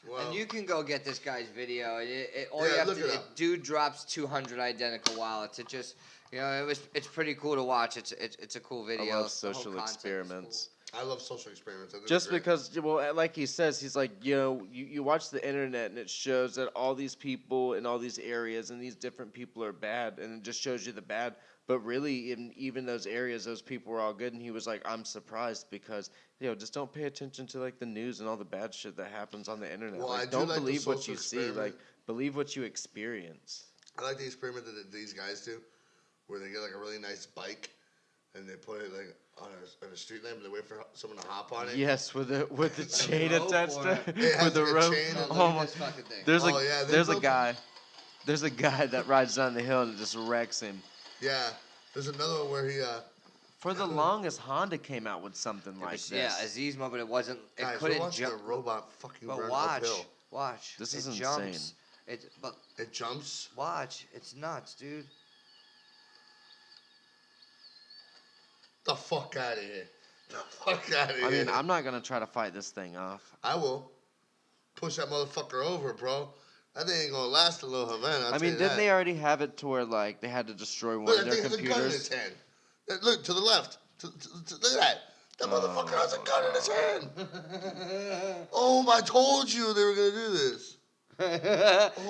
Well, And you can go get this guy's video. All Yeah, you have look to, it up. dude drops 200 identical wallets. It just, it's pretty cool to watch. It's a cool I video. love The whole social concept is experiments. I love social experiments. I think Just they're great. because, well, like he says, he's like, you watch the internet and it shows that all these people in all these areas and these different people are bad, and it just shows you the bad. But really, in even those areas, those people were all good. And he was like, I'm surprised because, just don't pay attention to like the news and all the bad shit that happens on the internet. Well, Like, I do don't like the believe what social you see. experiment. Like, believe what you experience. I like the experiment that these guys do, where they get like a really nice bike, and they put it like on a street lamp, and they wait for someone to hop on it. Yes, with the chain rope attached or- to It has with the like a rope. chain No, and- look Oh at my! this fucking thing. There's Oh, yeah, they there's a built- guy. There's a guy that rides down the hill and it just wrecks him. Yeah, there's another one where he. For the longest, Honda came out with something like this. Yeah, Azizmo, but it wasn't. It Guys, we're couldn't watching jump. a robot fucking But run watch, uphill. watch. This is it insane. jumps. But It jumps. watch, it's nuts, dude. The fuck out of here. The fuck out of here. I mean, I'm not gonna try to fight this thing off. I will. Push that motherfucker over, bro. That thing ain't gonna last a little Havana. I mean, didn't they already have it to where like they had to destroy one Look, of that their thing has a gun in computers? his hand. Look, to the left. Look at that. That motherfucker has a gun in his hand. Oh, I told you they were gonna do this.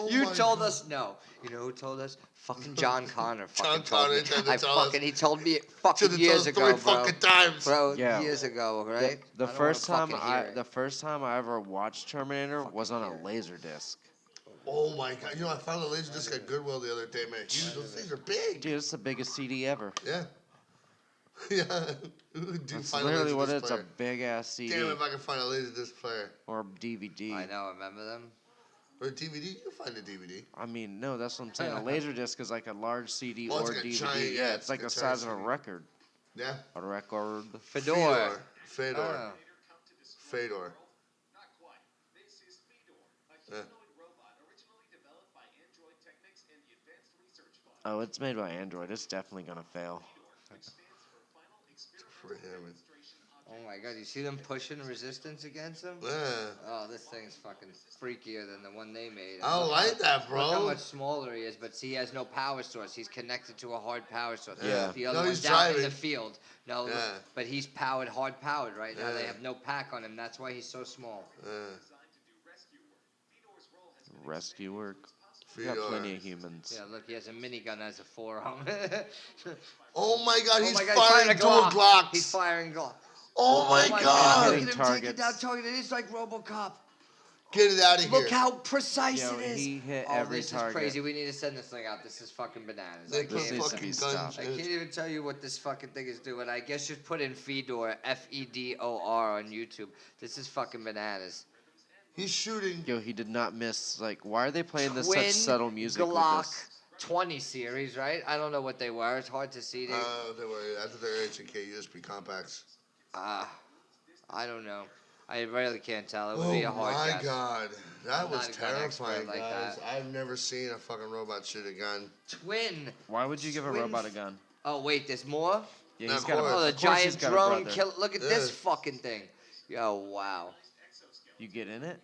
You my told God. us no. You know who told us? Fucking John Connor. Fucking John Connor told me. tried to tell us. He told me fucking Should've years told us ago, 3 bro. fucking times. Bro, Yeah. years ago, The, right? the I don't first wanna time fucking hear I it. the first time I ever watched Terminator was on hear a it. laser disc. Oh my god! You know, I found a laser disc at Goodwill the other day, man. Huge. Those things are big. Dude, it's the biggest CD ever. Yeah. Yeah. Who would do That's find a literally laser what disc it's a player? big ass CD Damn, if I can find a laser disc player or DVD. I know, remember them? or a DVD, you can find a DVD. I mean, no, that's what I'm saying. A laser disc is like a large CD Oh, it's or like a DVD. giant- yeah, yeah, it's like it's the a giant size of a CD. record. Yeah. A record. Fedor. Fedor. Oh. Fedor. Not quite. This is Fedor, a Yeah. humanoid robot originally developed by Android Technics and the Advanced Research Fund. Oh, it's made by Android. It's definitely gonna fail. Which stands for Final Experimental For him. Demonstration Oh my god, you see them pushing resistance against him? Yeah. Oh, this thing's fucking freakier than the one they made. I don't like that, Look how bro. much smaller he is, but see, he has no power source. He's connected to a hard power source. Yeah. The other No, one's he's out in the driving. field. No, look, Yeah. but he's powered, hard powered right now. They Yeah. have no pack on him. That's why he's so small. designed to do rescue work. Fedor's role has been Rescue work. We got Fedor. plenty of humans. Yeah, look, he has a minigun as a forearm. Oh my god, he's Oh my God, firing dual Glocks. He's firing Glocks. Oh my God! god. Look Hitting at him take it down, targets. target. It is like RoboCop. Get it out of here. Look how precise Yo, it is. he hit Oh, every this target. is crazy. We need to send this thing out. This is fucking bananas. They I put This can't, needs to fucking be guns stopped. I in can't it. even tell you what this fucking thing is doing. I guess just put in Fedor, Fedor on YouTube. This is fucking bananas. He's shooting. Yo, he did not miss. Like, why are they playing this Twin such subtle music Glock with this? 20 series, right? I don't know what they were. It's hard to see. They were after their H&K USB compacts. I don't know. I really can't tell. It would Oh be a hard my guess. god. That I'm was not a gun expert terrifying, like guys. that. I've never seen a fucking robot shoot a gun. Twin. Why would you give a Twin robot a gun? Oh wait, there's more. Yeah, Of he's got a, course. Oh, the of course he's giant got a drone brother. kill. Look at this Yeah. fucking thing. Yo, wow. You get in it?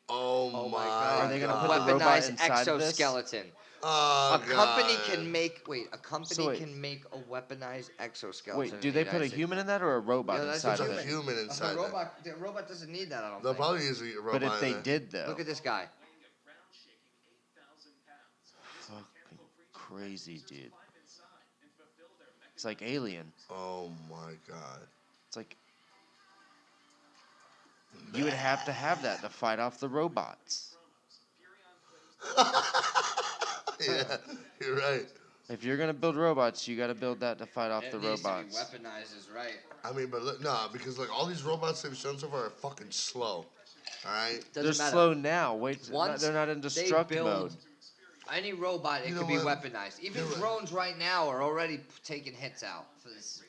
Oh, Oh my my god. god. Are they gonna put the robot Weaponized inside of this? exoskeleton. Oh, A company God. can make a company So wait. can make a weaponized exoskeleton. Wait, in do the they put a United States. human in that or a robot Yeah, that's inside It's of a it? human inside The there. robot, the robot doesn't need that. I don't They'll think. probably use a robot But if they in there. did, though, Look at this guy. fucking crazy, dude. It's like Alien. Oh my god. It's like you would have to have that to fight off the robots. Yeah, you're right. If you're gonna build robots, you got to build that to fight off the robots. weaponized is right. I mean, but look, nah, because like all these robots they've shown so far are fucking slow. All right. They're Doesn't matter. slow now. Wait, Once they're not in they destruct build mode. Any robot, it You could know be what? weaponized. Even You're right. drones right now are already taking hits out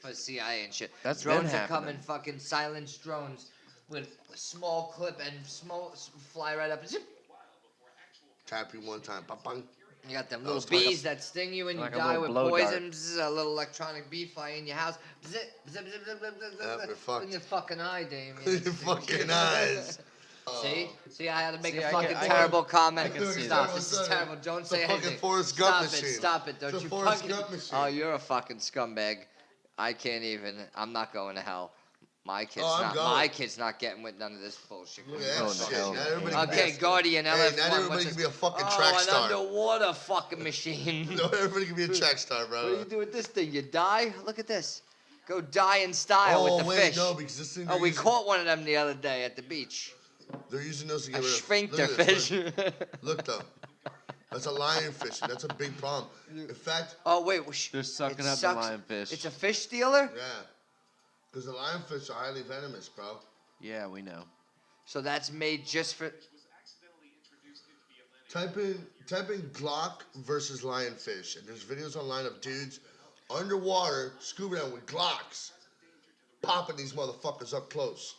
for CIA and shit. That's drones been are coming, happening. fucking silenced drones with a small clip and fly right up. And zip. Tap you one time. Bang. You got them That little was like a- bees that sting you and like a you die little with blow dart. poison. Bzz, a little electronic bee fly in your house. Bzz, bzz, bzz, bzz, bzz, bzz, Yep, you're fucked. in your fucking eye, Damien. Your fucking eyes. See, I had to make See, a I fucking can- I terrible comment. I can see Stop. that. This is terrible. Don't It's a say fucking anything. Forrest Gump Stop machine. it. Stop it. Don't It's a you Forrest fucking. Gump machine. Oh, you're a fucking scumbag. I can't even. I'm not going to hell. My kid's Oh, I'm not. going. My kid's not getting with none of this bullshit. Look Oh, at that no, shit. hell Now no. everybody can Okay, be Guardian Hey, LF1. not everybody what's can it- be a fucking oh, track an star. underwater fucking machine. No, everybody can be a track star, What do bro. you do with this thing? You die? Look at this. Go die in style Oh with the wait, fish. no, because this thing. Oh, they're we using- caught one of them the other day at the beach. They're using those to A get rid of. sphincter Look at this, fish. Look though, that's a lionfish. And that's a big problem. In fact, Oh wait, They're sucking it up sucks. the lionfish. It's a fish stealer. yeah, because the lionfish are highly venomous, bro. Yeah, we know. So that's made just for. Type in Glock versus lionfish, and there's videos online of dudes underwater scuba diving with Glocks, popping these motherfuckers up close,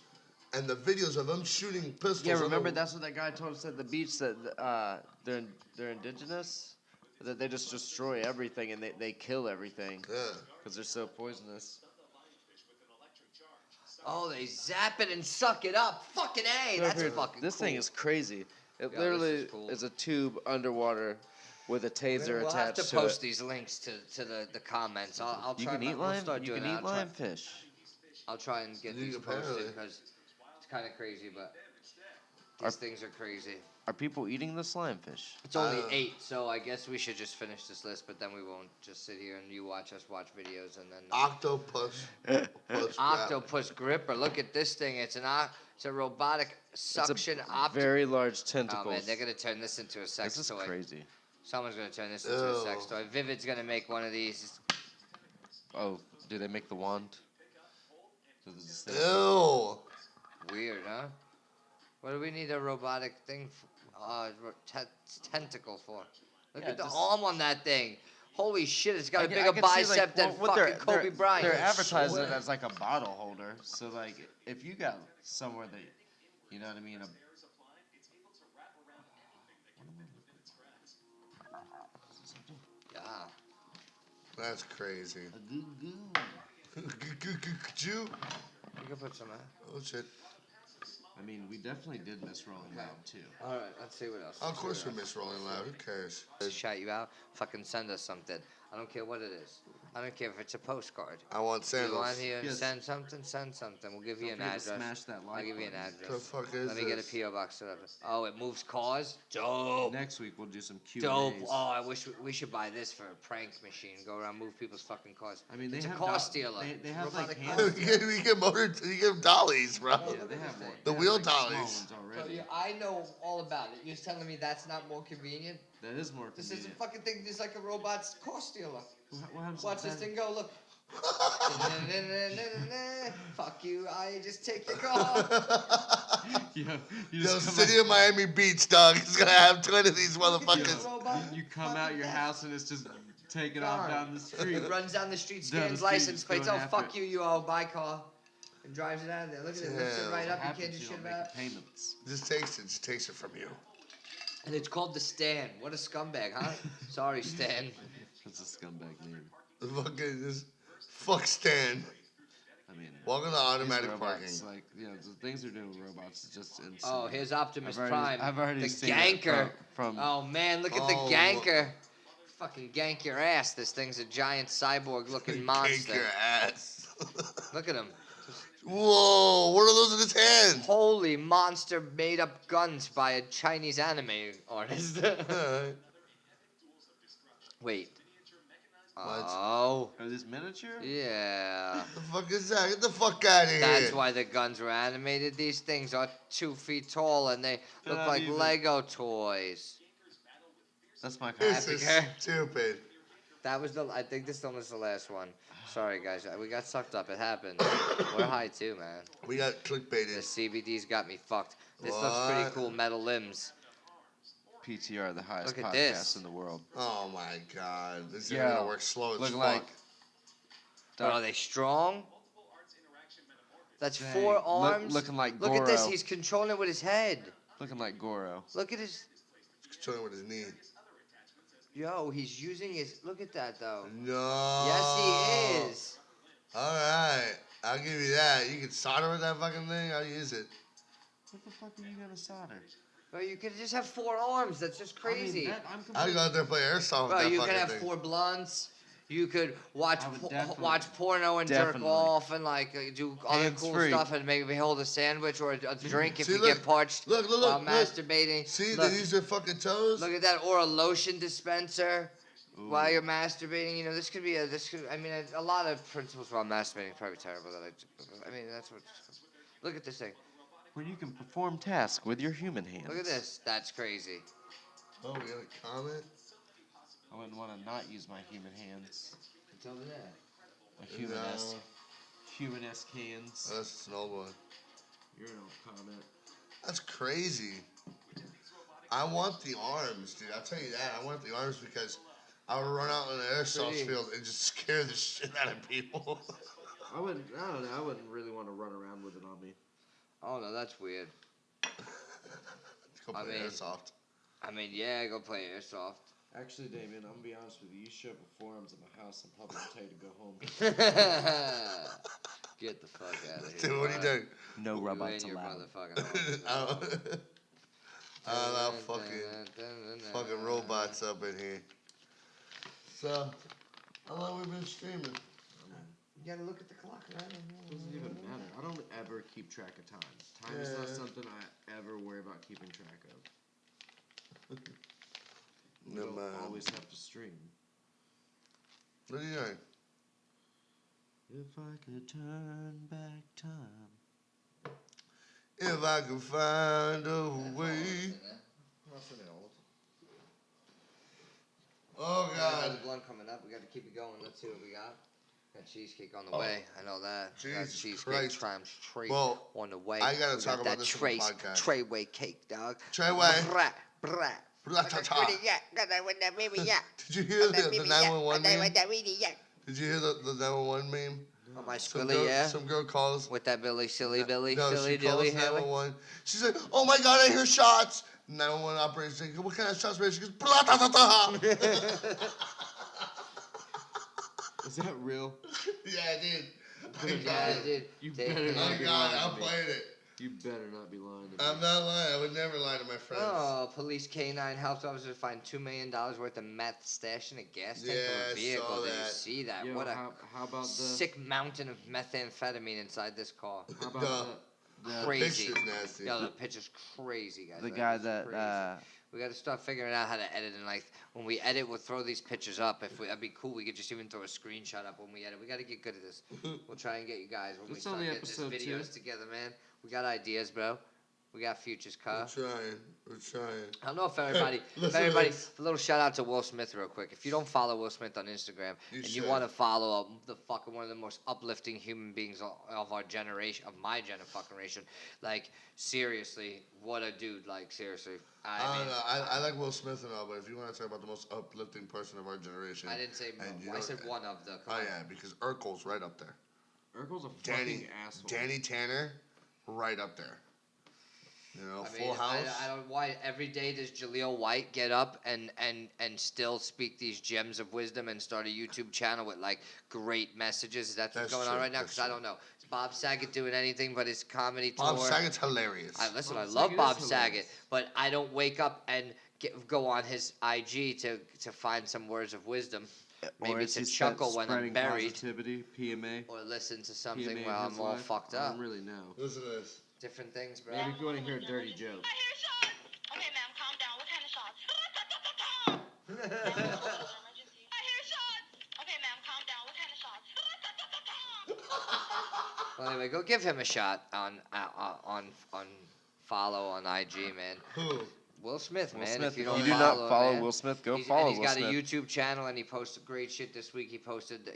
and the videos of them shooting pistols. Yeah, remember under- that's what that guy told us at the beach that they're indigenous, that they just destroy everything and they kill everything Yeah. because they're so poisonous. Oh, they zap it and suck it up. Fucking A. Look That's here, fucking. This cool. thing is crazy. It this literally is cool. is a tube underwater with a taser We'll have attached to to post it. these links to the comments. I'll You try. can eat we'll lion. start You doing can that. eat lionfish. I'll try and get You these can apparently. posted because it's kind of crazy, but These things are crazy. Are people eating the slime fish? It's only 8, so I guess we should just finish this list, but then we won't just sit here and you watch us watch videos and then. Octopus. Octopus gripper. Look at this thing. It's a robotic suction octopus. Very large Oh tentacles. man, they're gonna turn this into a sex This is toy. crazy. Someone's gonna turn this into a sex toy. Vivid's gonna make one of these. Oh, do they make the wand? So this is Ew. Weird, huh? What do we need a robotic thing for? Tentacle for? Look Yeah, at the just- arm on that thing. Holy shit, it's got a I bigger can see, bicep than what fucking Kobe Bryant. They're advertising Swear. it as like a bottle holder. So like, if you got somewhere that, you know what I mean, Yeah. That's crazy. goo goo. Jew. You can put some. Oh shit. I mean, we definitely did miss Rolling Loud too. All right, let's see what else. Of course we miss Rolling Loud. Who cares? Shout you out. Fucking send us something. I don't care what it is. I don't care if it's a postcard. I want You want sandals. here? Yes. Send something. Send something. We'll give you an Don't forget address. to smash that I'll like give you an button. The address. fuck is Let me get a this? PO box. Whatever. Oh, it moves cars. Dope. Next week we'll do some Q&As. Dope. Oh, I wish we should buy this for a prank machine. Go around, move people's fucking cars. I mean, they it's a have car do- stealer. they have, like, Robotic hand- car You get motor. You get dollies, bro. Yeah, they have more. The they wheel have, like, small dollies. ones So already. I know all about it. You're telling me that's not more convenient? That is more This is a convenient. fucking thing. Just like a robot's car stealer. What happens Watch if this that- thing go. Look. Fuck you. I just take your car. Yo, you Yo, just come city out, of Miami Beach, dog. It's gonna have 20 of these Look at motherfuckers. this robot. you come out your Fucking house and it's just taking off Gone. down the street. It runs down the street, Down the scans street, license just plates. going Oh, after fuck it. you, you old buy car. And drives it out of there. Look at it. Lifts it Damn. right What up. You happens can't if just you shit don't about make the payments? Just takes it from you. And it's called the Stan. What a scumbag, huh? Sorry, Stan. That's a scumbag name. The fucking just fuck Stan. I mean, Welcome to these automatic robots, parking. like, you know, the things they're doing with robots is just insane. Oh, here's Optimus I've already- Prime. I've already the seen it ganker. from- Oh man, look at the Oh, ganker. Fucking gank your ass. This thing's a giant cyborg-looking Kick monster. your ass. Look at him. Whoa! What are those in his hands? Holy monster made-up guns by a Chinese anime artist. Alright. Wait. What? Oh. Are these miniature? Yeah. The fuck is that? Get the fuck out of here. That's why the guns were animated. These things are 2 feet tall and they They're look not like even- Lego toys. That's my kind. This is Epic, huh? stupid. That was I think this one was the last one. Sorry guys, we got sucked up. It happened. We're high too, man. We got The clickbaited. CBD's got me fucked. This looks pretty What? cool. Metal limbs. PTR, the highest Look at podcast this. in the world. Oh my god. This is Yeah. gonna work slow as Looking fuck. like But are they strong? That's Dang. 4 arms. Looking like Look at this. Goro. He's controlling it with his head. looking like Goro. Look at his. Controlling with his knee. Yo, he's using his. Look at that though. No. Yes, he is. Alright. I'll give you that. You can solder with that fucking thing. I'll use it. What the fuck are you gonna solder? Bro, you could just have 4 arms. That's just crazy. I mean, I'm I'd completely- go out there and play airsoft with Bro, that you fucking could have thing. 4 blunts. You could watch I would definitely- watch porno and jerk definitely. off and like do other Hands cool free. stuff and maybe hold a sandwich or a drink if See, you look. get parched Look, look, while look. masturbating. See, Look, they use their fucking toes. look at that, or a lotion dispenser Ooh. while you're masturbating. You know, this could be I mean, a lot of principles while masturbating are probably terrible. I mean, that's what. Look at this thing. Where you can perform tasks with your human hands. Look at this. That's crazy. Oh, we got a comment? I wouldn't want to not use my human hands. It's over there. My human-esque, No. human-esque hands. Oh, that's just an old one. You're no comment. That's crazy. I want the arms, dude. I'll tell you that. I want the arms because I would run out in an airsoft Pretty. field and just scare the shit out of people. I don't know. I wouldn't really want to run around with it on me. Oh no, that's weird. Let's go I play mean- airsoft. I mean, yeah, go play airsoft. Actually, Damien, I'm gonna be honest with you. You show up with forearms in my house, I'm probably gonna tell you to go home. Get the fuck out of here. Dude, what are you boy. doing? No You robots and your allowed. motherfucking I arms. don't- I don't know, fucking robots up in here. So, how long we been streaming? You gotta look at the clock, man. It doesn't even matter. I don't ever keep track of time. Time is not something I ever worry about keeping track of. You don't always have to stream. What are you doing? If I could turn back time. If I could find a way. Nothing old. Oh, Got God. the blunt coming up. We got to keep it going. Let's see what we got. Got cheesecake on the way. I know that. Got Jesus cheesecake Christ. times three Well, on the way. I gotta We talk got about that this on the podcast. Treyway cake, dog. Treyway. Brat, brat. Blah-ta-ta. Did Did you hear the 911 meme? Did you hear the 911 meme? On my Some squilly, girl, yeah. some girl calls. With that Billy, silly Billy, No, silly she calls dilly, Haley. 911. She's like, "Oh my God, I hear shots." 911 operator saying, "What kind of shots?" She goes, "Blah ta ta ta." Is that real? Yeah, I did. I got Yeah, it. dude. You They- better I not be got lying it. I to me. played it. You better not be lying to me. I'm not lying. I would never lie to my friends. Oh, police K9 helped officers find $2 million worth of meth stashed in a gas tank Yeah, of I a vehicle. saw Did you that. see that? Yo, What a how about the sick mountain of methamphetamine inside this car. how about the Crazy. Picture's nasty. Yo, the picture's crazy, guys. the Like, guy it's that crazy. We got to start figuring out how to edit, and like when we edit, we'll throw these pictures up. That'd be cool. We could just even throw a screenshot up when we edit. We got to get good at this. We'll try and get you guys when we It's start only getting these episode videos 2. together, man. We got ideas, bro. We got futures, car. We're trying. I don't know if everybody, Listen to this. a little shout out to Will Smith real quick. If you don't follow Will Smith on Instagram You and should. you want to follow the fucking one of the most uplifting human beings of our generation, of my generation, like seriously, what a dude! Like seriously, I I don't mean, know. I like Will Smith and all, but if you want to talk about the most uplifting person of our generation, I didn't say and you I know- said one of the. Come Oh on. yeah, because Urkel's right up there. Urkel's a Danny, fucking asshole. Danny Tanner, right up there. You know, I Full mean, House. I don't why every day does Jaleel White get up and still speak these gems of wisdom and start a YouTube channel with like great messages. Is that what's That's going on true, right now? that's Because I true. don't know. Is Bob Saget doing anything but his comedy Bob tour? Saget's hilarious. Listen, Bob I love Saget Bob is Saget, hilarious. but I don't wake up and go on his IG to find some words of wisdom, Or maybe is to he chuckle when I'm spreading buried, positivity, PMA, or listen to something PMA while in his I'm all life? fucked I up. don't really know. Listen to this. Different things, bro. Maybe if you want to hear a dirty joke. I hear shots. Okay, ma'am, calm down. What kind of shots? Emergency. I hear shots. Okay, ma'am, calm down. What kind of shots? Well, anyway, go give him a shot on follow on IG, man. Who? Will Smith, Will man. Smith, If you if don't you do follow, not follow man. Will Smith, go He's follow and he's Will got a Smith. YouTube channel, and he posted great shit this week. He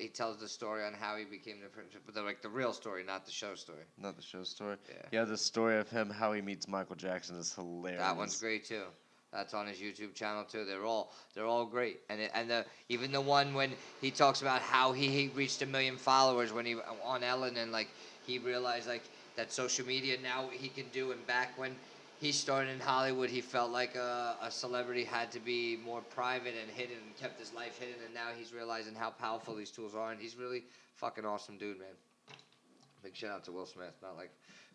tells the story on how he became the principal, the real story, not the show story. Not the show story. Yeah. Yeah, the story of him, how he meets Michael Jackson is hilarious. That one's great too. That's on his YouTube channel too. They're all great. Even the one when he talks about how he reached 1 million followers when he on Ellen, and like he realized like that social media now he can do, and back when he started in Hollywood, he felt like a celebrity had to be more private and hidden and kept his life hidden, and now he's realizing how powerful these tools are, and he's really fucking awesome dude, man. Big shout out to Will Smith. Not like,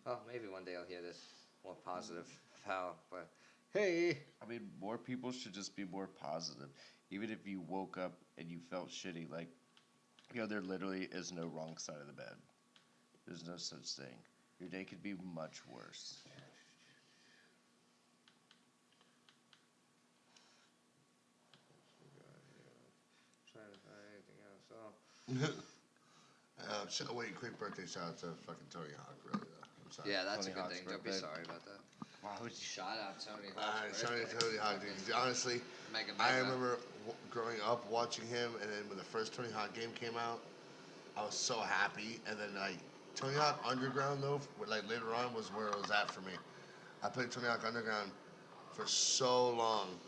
oh, maybe one day I'll hear this more positive how, but hey. I mean, more people should just be more positive. Even if you woke up and you felt shitty, like, there literally is no wrong side of the bed. There's no such thing. Your day could be much worse. Trying to find anything else. Wait, quick birthday shout out to fucking Tony Hawk, really, though. I'm sorry. Yeah, that's Tony a good Hawk's thing. Don't be birthday. sorry about that. Why would you? Shout out Tony All Hawk. right, shout out to Tony Hawk, dude. 'Cause honestly, Mega I Mega. remember growing up watching him, and then when the first Tony Hawk game came out, I was so happy. And then like Tony Hawk Underground though, like later on was where it was at for me. I played Tony Hawk Underground for so long.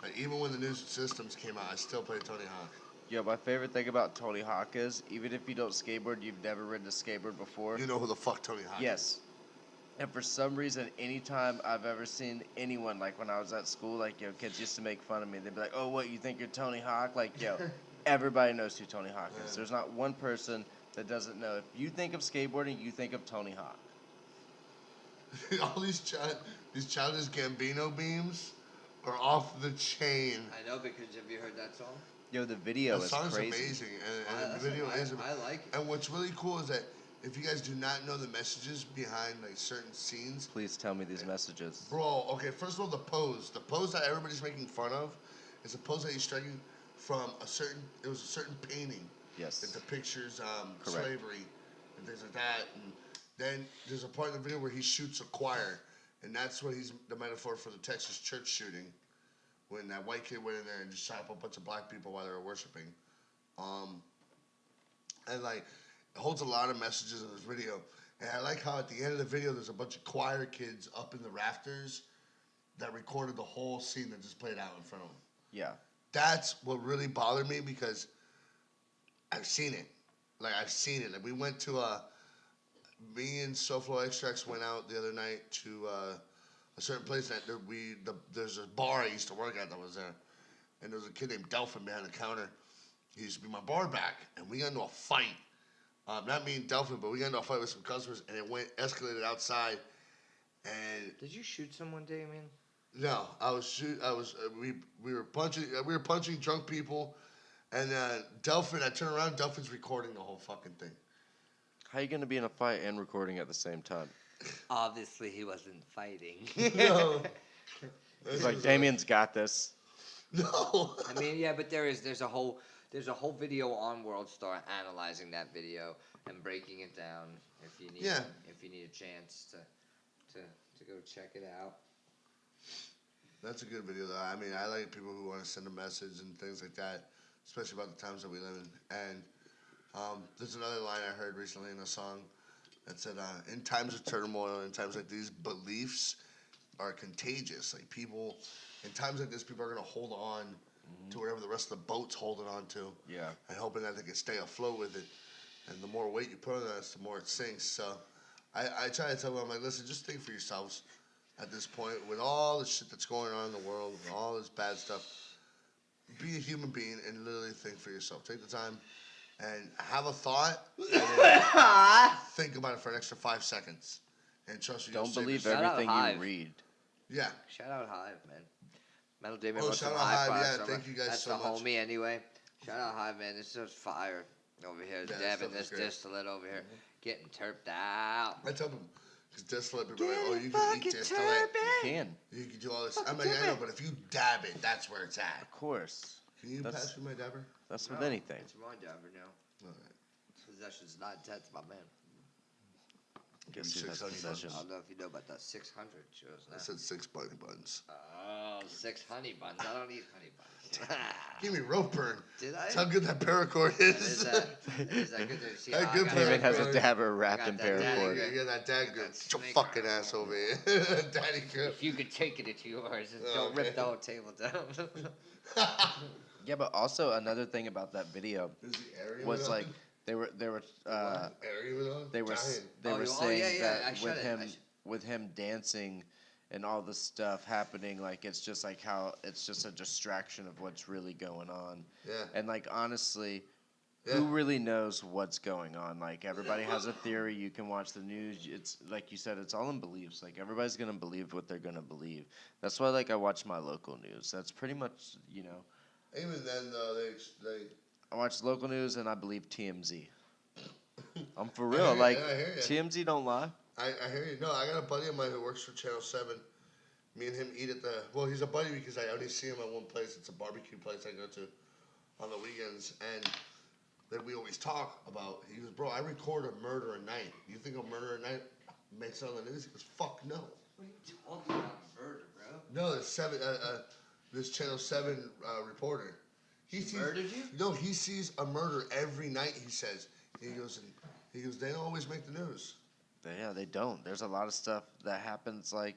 Like, even when the new systems came out, I still played Tony Hawk. Yo, my favorite thing about Tony Hawk is, even if you don't skateboard, you've never ridden a skateboard before. You know who the fuck Tony Hawk is? Yes. And for some reason, anytime I've ever seen anyone, like when I was at school, like, kids used to make fun of me. They'd be like, oh, what, you think you're Tony Hawk? Like, everybody knows who Tony Hawk is. Yeah. There's not one person that doesn't know. If you think of skateboarding, you think of Tony Hawk. All these childish Gambino beams are off the chain. I know, because have you heard that song? Yo, the video That is song's crazy. amazing, and the video is. I like it. And what's really cool is that if you guys do not know the messages behind like certain scenes, Please tell me these messages. bro. Okay, first of all, the pose that everybody's making fun of, is a pose that he's striking from a certain. It was a certain painting. Yes. That depicts Correct. slavery and things like that. And then there's a part in the video where he shoots a choir, and that's what he's the metaphor for the Texas church shooting, when that white kid went in there and just shot up a bunch of black people while they were worshiping. And like, it holds a lot of messages in this video. And I like how at the end of the video, there's a bunch of choir kids up in the rafters that recorded the whole scene that just played out in front of them. Yeah. That's what really bothered me because I've seen it. Like, I've seen it. Like, we went to me and SoFlo Extracts went out the other night to a certain place that there's a bar I used to work at that was there. And there was a kid named Delphin behind the counter. He used to be my bar back. And we got into a fight. Not me and Delphin, but we got into a fight with some customers, and it escalated outside. And Did you shoot someone, Damien? no, we were punching drunk people, and Delphin. I turned around, Delphin's recording the whole fucking thing. How you gonna be in a fight and recording at the same time? Obviously, he wasn't fighting. No, He's like, Damien's got this. no. I mean, yeah, but there's a whole video on World Star analyzing that video and breaking it down. If you need a chance to go check it out. That's a good video, though. I mean, I like people who want to send a message and things like that, especially about the times that we live in. And there's another line I heard recently in a song that said, in times of turmoil, in times like these, beliefs are contagious. Like, people, in times like this, people are going to hold on to whatever the rest of the boat's holding on to. Yeah. And hoping that they can stay afloat with it. And the more weight you put on that, the more it sinks. So I try to tell them, I'm like, listen, just think for yourselves at this point. With all the shit that's going on in the world, with all this bad stuff, be a human being and literally think for yourself. Take the time and have a thought and think about it for an extra 5 seconds. And trust me, Don't you'll save believe yourself. everything Hive. you read. Yeah. Shout out Hive, man. Metal Damien Oh, wants shout some out Hive, products yeah, over. thank you guys That's so the much. homie anyway. Shout out Hive, man. This is fire over here. Yeah, that Dabbing stuff this is great. distillate over here. Getting terped out. I tell them, because distillate, people are like, oh, you can eat distillate. You can. You can do all this. I'm like, I know, but if you dab it, that's where it's at. Of course. Can you pass me my dabber? That's with No, anything. It's my dabber now. All right. Possession's not intense, my man. Guess who has 600 possession? I don't know if you know about that 600 shows now. I said 6 bunny buns. Oh, 6 honey buns. I don't eat honey buns. Give me rope burn. Did I? That's how good that paracord is. Is that good? To see That how I good got paracord. David has a Paracord. dabber wrapped got in that daddy paracord. grip. Yeah, that dad grip. That Get your snake fucking grip. ass over here. Daddy grip. If you could take it, it's yours. Just Oh, don't okay. rip the whole table down. Yeah, but also another thing about that video Is the area was with like on? they were Area with on? they were Giant. they were yeah, saying yeah, I that shut it. with him dancing and all the stuff happening, like it's just like how it's just a distraction of what's really going on. Yeah. And like honestly, Yeah. who really knows what's going on? Like everybody has a theory. You can watch the news. It's like you said, it's all in beliefs. Like everybody's gonna believe what they're gonna believe. That's why like I watch my local news. That's pretty much Even then, though, they I watch local news and I believe TMZ. I'm for I real. hear ya, Like I hear ya. TMZ don't lie. I hear you. No, I got a buddy of mine who works for Channel 7. Me and him eat at well, he's a buddy because I only see him at one place. It's a barbecue place I go to on the weekends. And then we always talk about, he goes, bro, I record a murder at night. You think a murder at night makes it on the news? He goes, fuck no. What are you talking about, murder, bro? No, this Channel 7 reporter. He sees, murdered you? No, he sees a murder every night, he says. He goes, they don't always make the news. Yeah, they don't. There's a lot of stuff that happens. Like,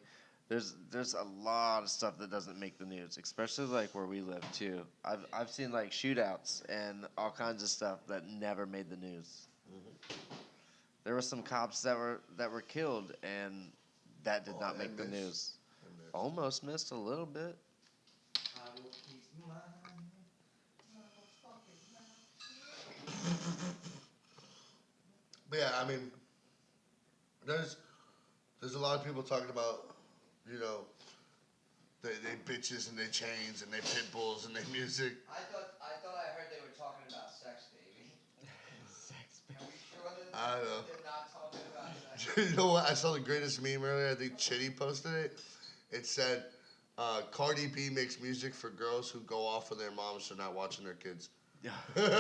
there's a lot of stuff that doesn't make the news, especially like where we live too. I've seen like shootouts and all kinds of stuff that never made the news. Mm-hmm. There were some cops that were killed, and that did not make the missed. news. Almost missed a little bit. But yeah, I mean, there's a lot of people talking about, they bitches and they chains and they pit bulls and they music. I thought I I don't know. They're not talking about sex. You know what? I saw the greatest meme earlier. I think Chitty posted it. It said, Cardi B makes music for girls who go off with their moms for not watching their kids. Amazing.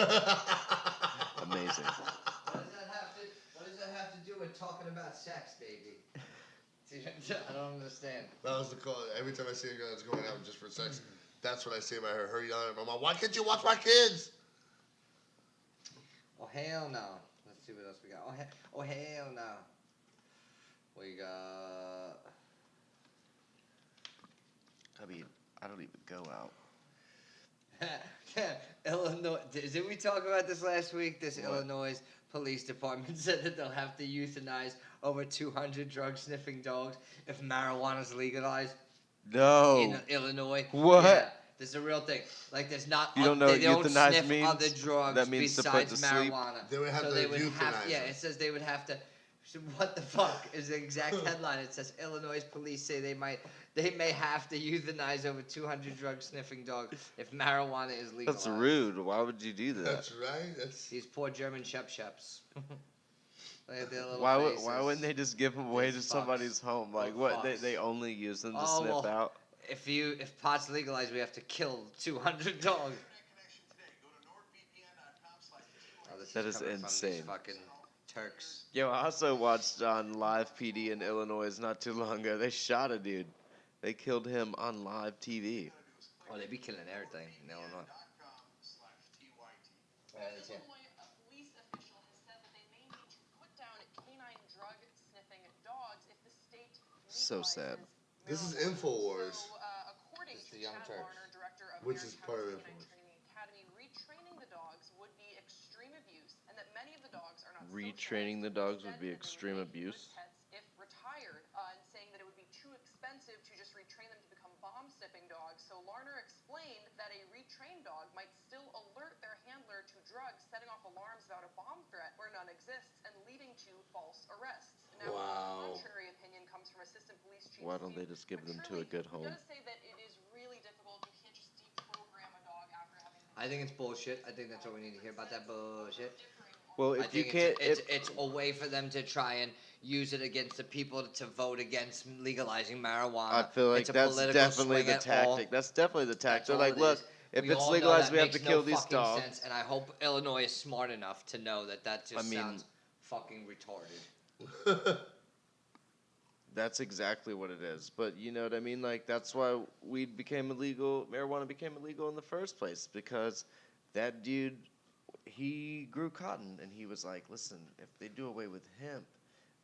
What does that have to do with talking about sex, baby? I don't understand. That was the call. Every time I see a girl that's going out just for sex, that's what I say about her. Her yelling at my mom, why can't you watch my kids? Oh, hell no. Let's see what else we got. Oh, hell no. We got... I mean, I don't even go out. Illinois. Did we talk about this last week? This What? Illinois police department said that they'll have to euthanize over 200 drug-sniffing dogs if marijuana's legalized No. in Illinois. What? Yeah, this is a real thing. Like, there's not. You don't know they what don't euthanize sniff means? other drugs That means to put besides to sleep? marijuana. They would have so to they would have. euthanize Yeah, them. it says they would have to. So what the fuck is the exact headline? It says Illinois police say they may have to euthanize over 200 drug-sniffing dogs if marijuana is legalized. That's rude. Why would you do that? That's right. That's These poor German sheps. Look at their little Why faces. wouldn't they just give them away These to somebody's home? Like Oh, what? fucks. They only use them to Oh, sniff well, out. If pot's legalized, we have to kill 200 dogs. Oh, this That is coming from insane. These fucking Turks. Yo, I also watched on live PD in Illinois not too long ago. They shot a dude. They killed him on live TV. Oh, they be killing everything in Illinois. Illinois, a police official has said that they may need to put down canine drug sniffing dogs if the state So sad. legalizes This is marijuana. InfoWars. So, according This is to the Young Chad Turks. Larner, director of Which is Marion part of County's Canine InfoWars. Training Academy, retraining the dogs would be extreme abuse, and that many of the dogs are not Retraining the dogs would be extreme abuse. if retired, and saying that it would be too expensive to just retrain them to become bomb sniffing dogs. So Larner explained that a retrained dog might still alert their handler to drugs, setting off alarms about a bomb threat where none exists, and leading to false arrests. Now, Wow. contrary opinion comes from Assistant Police Chief Why don't Steve they just give them to a Petrelli, good who home? does say that it is really difficult. You can't just deprogram a dog after having I think it's bullshit. I think that's what we need to hear about that bullshit. Well, I if you think can't, it's a way for them to try and use it against the people to vote against legalizing marijuana. I feel like It's a that's political definitely swing the at all. tactic. That's definitely the That's tactic. They're all like, it look, is. if We it's all know legalized, that we have to makes kill no these fucking dogs. sense, and I hope Illinois is smart enough to know that just I mean- sounds fucking retarded. That's exactly what it is. But you know what I mean? Like, that's why weed became illegal, marijuana became illegal in the first place, because that dude, he grew cotton, and he was like, listen, if they do away with hemp,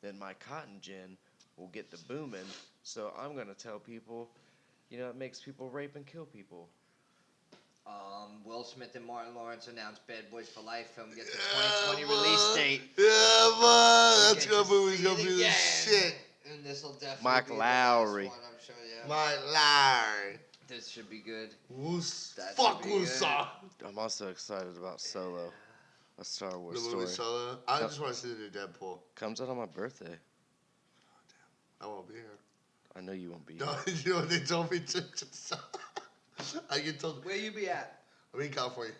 then my cotton gin will get to booming, so I'm going to tell people, you know, it makes people rape and kill people. Will Smith and Martin Lawrence announced Bad Boys for Life film gets a 2020 release date. Yeah, man. We That's get good to movie's see gonna it be this again. shit. And this will definitely Mike be the Lowry. last one, I'm sure, yeah. My Larry. This should be good. Woos. That Fuck should be Woosa. I'm also excited about Solo, a Star Wars The movie story. Solo. I just want to see the new Deadpool. Comes out on my birthday. I won't be here. I know you won't be No, here. you know what they told me to. I get told. Where you be at? I'm in California.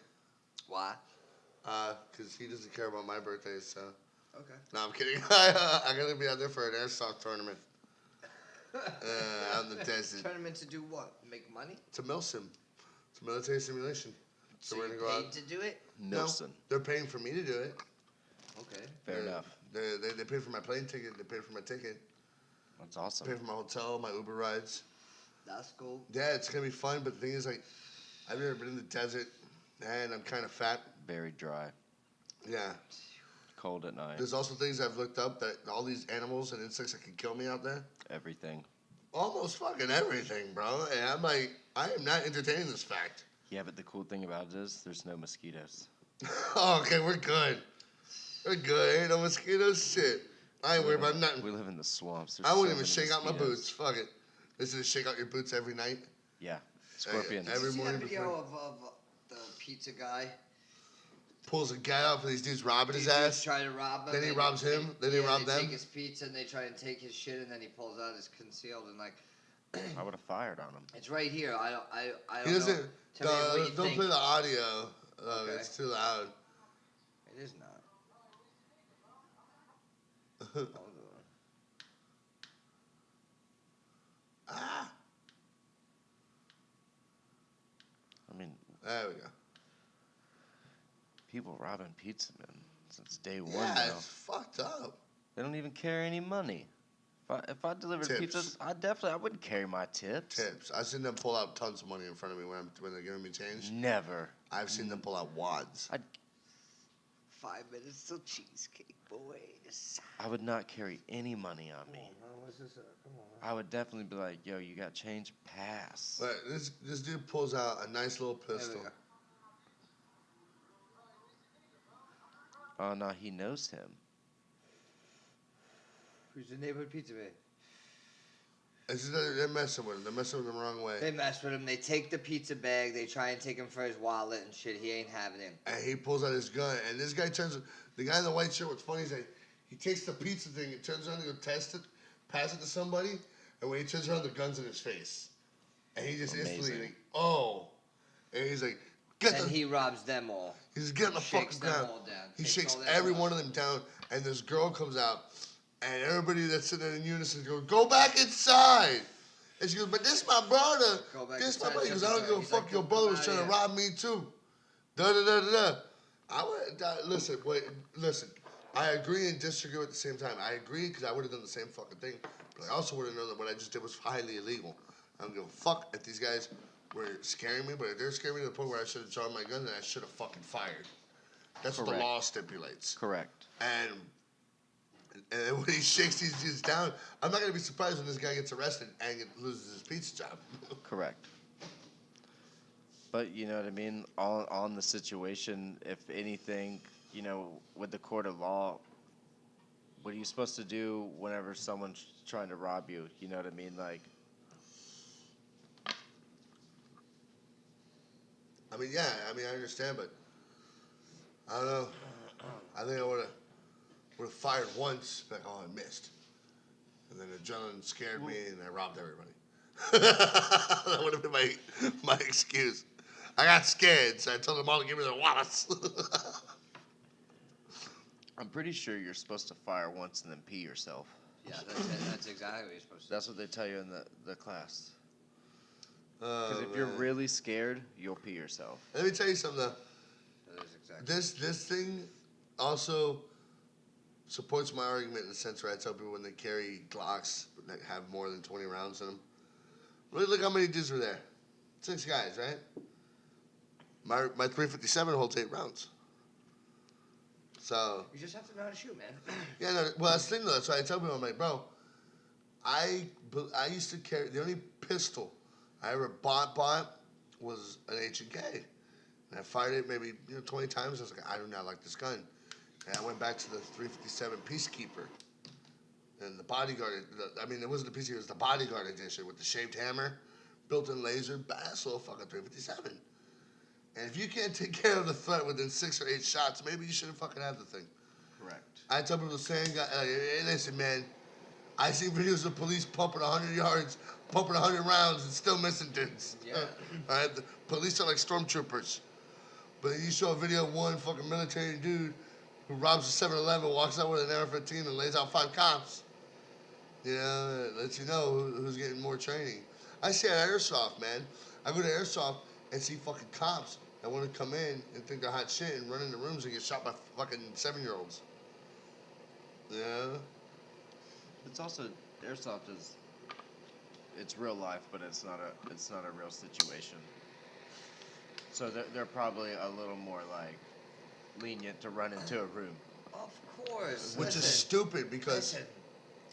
Why? Because he doesn't care about my birthday, so. Okay. No, I'm kidding. I gotta be out there for an airsoft tournament. Out in the desert. Tournament to do what? Make money? It's a milsim. It's a military simulation. So we're you gonna go paid out. to do it? Nelson. No, they're paying for me to do it. Okay. Fair They- enough. They pay for my plane ticket. They pay for my ticket. That's Pay awesome. for my hotel, my Uber rides. That's cool. Yeah, it's gonna be fun. But the thing is, like, I've never been in the desert, and I'm kind of fat. Very dry. Yeah. Cold at night. There's also things I've looked up that all these animals and insects that can kill me out there. Everything. Almost fucking everything, bro. And I'm like, I am not entertaining this fact. Yeah, but the cool thing about it is there's no mosquitoes. Oh, okay, we're good. We're good. Ain't no mosquitoes. Shit. I ain't worried about nothing. We live in the swamps. There's I wouldn't so even many shake out my mosquitoes. boots. Fuck it. Listen to shake out your boots every night. Yeah. Scorpions. Every Did you see morning that video before. of the pizza guy? Pulls a guy out for these dudes robbing his These dudes ass. try to rob him. Then he and robs him, then he robbed they them. take his pizza and they try and take his shit and then he pulls out his concealed and like I would have fired on him. it's right here. I He don't know. doesn't. Tell me what you Don't think. play the audio. Okay. It's too loud. It is not. Hold on. Ah, I mean, there we go. people robbing pizza men since day one Yeah, now. it's fucked up. They don't even carry any money. If I delivered Tips. pizzas, I wouldn't carry my tips. Tips. I've seen them pull out tons of money in front of me when they're giving me change. Never. I've seen them pull out wads. 5 minutes till cheesecake, boys. I would not carry any money on me. What's this? Come on. I would definitely be like, yo, you got change? Pass. But this dude pulls out a nice little pistol. go. Oh, no, he knows him. Who's the neighborhood pizza man? They're messing with him. They're messing with him the wrong way. They mess with him. They take the pizza bag. They try and take him for his wallet and shit. He ain't having it. And he pulls out his gun, and this guy turns. The guy in the white shirt. What's funny is that he takes the pizza thing, and turns around to go test it, pass it to somebody, and when he turns around, the gun's in his face, and he just Amazing. instantly like, oh, and he's like, get And the. he robs them all. He's getting the Shakes fucking them down. all down. He Takes shakes all their every blood. one of them down, and this girl comes out, and everybody that's sitting there in unison goes, "Go back inside." And she goes, "But this my brother. Go back This my inside, brother." He goes, "I Jimmy don't give a He's fuck. like, Your "Come brother was outta trying to here." rob me too." Da da da da da. Listen, wait, listen. I agree and disagree at the same time. I agree because I would have done the same fucking thing, but I also would have known that what I just did was highly illegal. I don't give a fuck if these guys were scaring me, but if they're scaring me to the point where I should have drawn my gun, then I should have fucking fired. That's what the Correct. law stipulates. Correct. And when he shakes these dudes down, I'm not gonna be surprised when this guy gets arrested and loses his pizza job. Correct. But you know what I mean? On the situation, if anything, you know, with the court of law, what are you supposed to do whenever someone's trying to rob you? You know what I mean? Like, I mean, yeah, I understand, but I don't know. I think I would have fired once, like, oh, I missed, and then adrenaline scared me, and I robbed everybody. That would have been my excuse. I got scared, so I told them all to give me their wallets. I'm pretty sure you're supposed to fire once and then pee yourself. Yeah, that's it. That's exactly what you're supposed to do. That's what they tell you in the class. Oh, Because if you're man. really scared, you'll pee yourself. Let me tell you something, though. That is exactly. This thing also supports my argument in the sense where I tell people when they carry Glocks that have more than 20 rounds in them. Really look how many dudes were there. 6 guys, right? My 357 holds 8 rounds. So, You just have to know how to shoot, man. yeah, no, well, that's the thing, though. That's why I tell people, I'm like, bro, I used to carry, the only pistol I ever bought was an H&K. And I fired it maybe 20 times. I was like, I do not like this gun. And I went back to the 357 Peacekeeper. And the bodyguard, it wasn't the Peacekeeper, it was the bodyguard edition with the shaped hammer, built-in laser, badass little fucking 357. And if you can't take care of the threat within 6 or 8 shots, maybe you shouldn't fucking have the thing. Correct. I tell people the same guy, hey, listen, man, I see videos of police pumping 100 yards, pumping 100 rounds, and still missing dudes. Yeah. All right, the police are like stormtroopers. But then you show a video of one fucking military dude who robs a 7-Eleven, walks out with an AR-15 and lays out 5 cops. You know, it lets you know who's getting more training. I see at Airsoft, man. I go to Airsoft and see fucking cops that want to come in and think they're hot shit and run into rooms and get shot by fucking 7-year-olds. Yeah. It's also airsoft is it's real life, but it's not a real situation. So they're probably a little more like lenient to run into a room. Of course. Which is Listen, stupid because listen,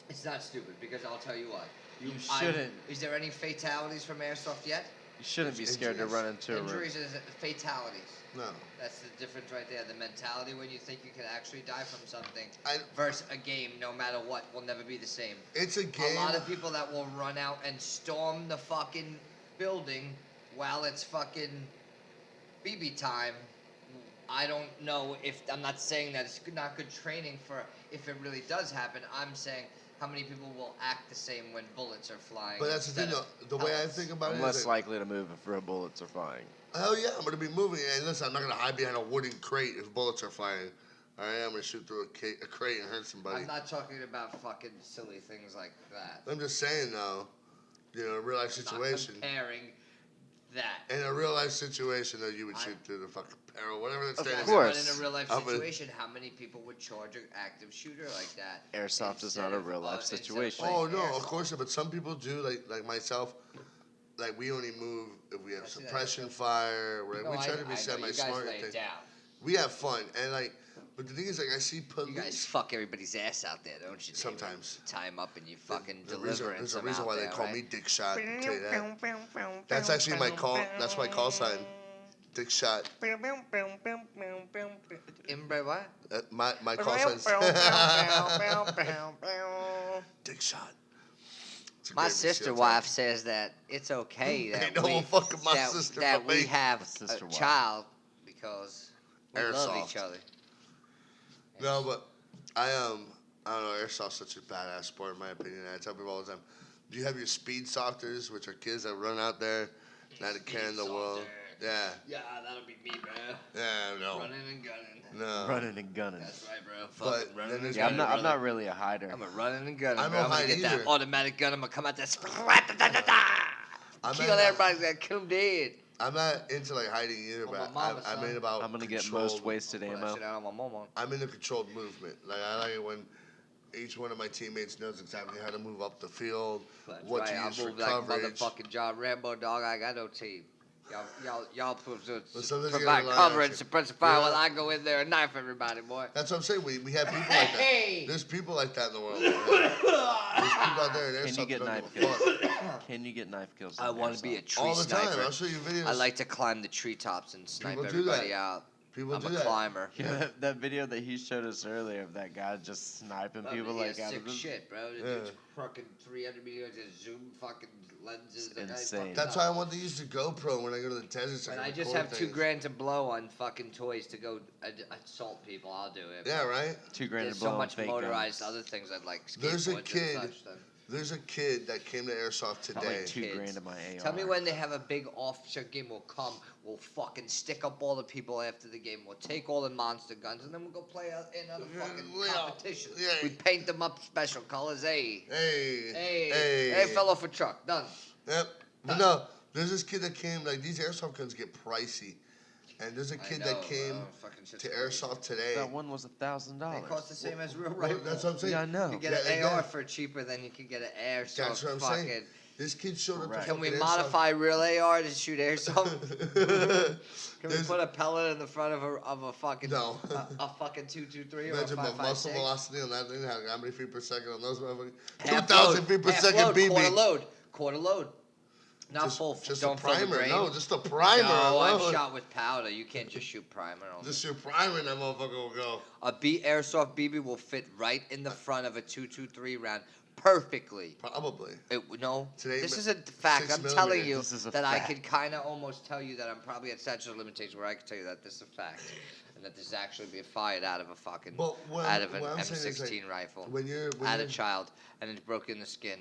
it's not stupid because I'll tell you what. You shouldn't. Is there any fatalities from airsoft yet? You shouldn't be scared to Injuries. run into a room. Injuries is fatalities. no. That's the difference right there. The mentality when you think you could actually die from something I- versus a game, no matter what, will never be the same. It's a game. A lot of people that will run out and storm the fucking building while it's fucking BB time. I don't know if I'm not saying that it's not good training for if it really does happen. I'm saying how many people will act the same when bullets are flying. But that's the thing, instead though. of The way I pellets. think about I'm it less is, likely to move if real bullets are flying. hell yeah, I'm gonna be moving. And listen, I'm not gonna hide behind a wooden crate if bullets are flying. All right, I'm gonna shoot through a crate and hurt somebody. I'm not talking about fucking silly things like that. I'm just saying though, a real life situation. Not comparing that. In a real life situation, though, you would shoot through the fucking barrel, whatever that stands. Of course. But in a real life situation, how many people would charge an active shooter like that? Airsoft is not a real life situation. Oh no, of course, but some people do, like myself. Like we only move if we have suppression fire. Right? We try to be semi-smart. We have fun, and but the thing is, I see police. You guys fuck everybody's ass out there, don't you? Sometimes. You tie them up and you fucking deliver it. There's a reason why they call me Dick Shot. I'll tell you that. That's actually my call. That's my call sign. Dick Shot. What? My call sign's Dick Shot. My sister wife says that it's okay that we have a child because we love each other. No, but I don't know. Airsoft's such a badass sport, in my opinion. I tell people all the time. Do you have your speed socters, which are kids that run out there, not a care in the world? Yeah. Yeah, that'll be me, bro. Yeah, no. Running and gunning. No. Running and gunning. That's right, bro. But running and yeah, gunning, I'm not really a hider. I'm a running and gunning. I'm bro. no I'm gonna hide get that either. automatic gun. I'm gonna come out there. Kill not- everybody that come dead. I'm not into hiding either, but I'm in about. I'm gonna get controlled- most wasted Pull that ammo. shit out on my mama. I'm in the controlled movement. I like it when each one of my teammates knows exactly how to move up the field, That's what right. to I use for move like coverage. motherfucking John Rambo, dog. I got no team. Y'all sometimes you provide gotta cover rely and on suppress the fire while I go in there and knife everybody, boy. That's what I'm saying. We have people like that. Hey! There's people like that in the world. There's people out there in Can you airsoft get that knife don't give a kills? fuck. Can you get knife kills? I in want to be a airsoft? tree All the sniper. time. I'll show you videos. I like to climb the treetops and snipe People do everybody that. out. People I'm do a that. climber. Yeah, that video that he showed us earlier of that guy just sniping people Yeah, out sick of his. shit, bro. The Yeah. dude's fucking 300 million zoom fucking lenses. It's The guy's insane. fucking That's nuts. why I want to use the GoPro when I go to the desert. So When I I can just record have things. $2,000 to blow on fucking toys to go assault people, I'll do it. Yeah, right. $2,000 There's to blow so on much fake motorized guns. other things I'd like. There's a skateboards and kid- such, then. There's a kid that came to airsoft Not today. like $2,000 in my AR. Tell me when they have a big officer game. We'll come. We'll fucking stick up all the people after the game. We'll take all the monster guns and then we'll go play in other fucking competitions. Yeah. We paint them up special colors. Hey, Hey, hey, fell off a truck. Done. Yep. But no, there's this kid that came. Like these airsoft guns get pricey, and there's a kid that came to airsoft today. That one was $1,000. They cost the same as real Well, rifle. that's what I'm saying. Yeah, I know. You get Yeah, an again. AR for cheaper than you can get an airsoft. That's what I'm fucking. saying. This kid showed up. Correct. To Can we fucking modify real AR to shoot airsoft? airsoft. Can we put a pellet in the front of a fucking No. a fucking 223 or a Imagine my muscle 5.56? velocity on that thing. How many feet per second on those motherfuckers? Half 2,000 load, feet per half second load, BB. quarter load. Not full. Just don't a fill the primer. brain. No, just a primer. No, I've alone. shot with powder. You can't just shoot primer on. Just your primer, and that motherfucker will go. A airsoft BB will fit right in the front of a 223 round perfectly. Probably. No, Today, this is a fact. 6 I'm telling millimeter. you This is a that I fact. could kind of almost tell you that I'm probably at statute of limitations where I could tell you that this is a fact, and that this is actually being fired out of a fucking But what out of an I'm saying is, M16 like, rifle when you're at a child, and it's broken the skin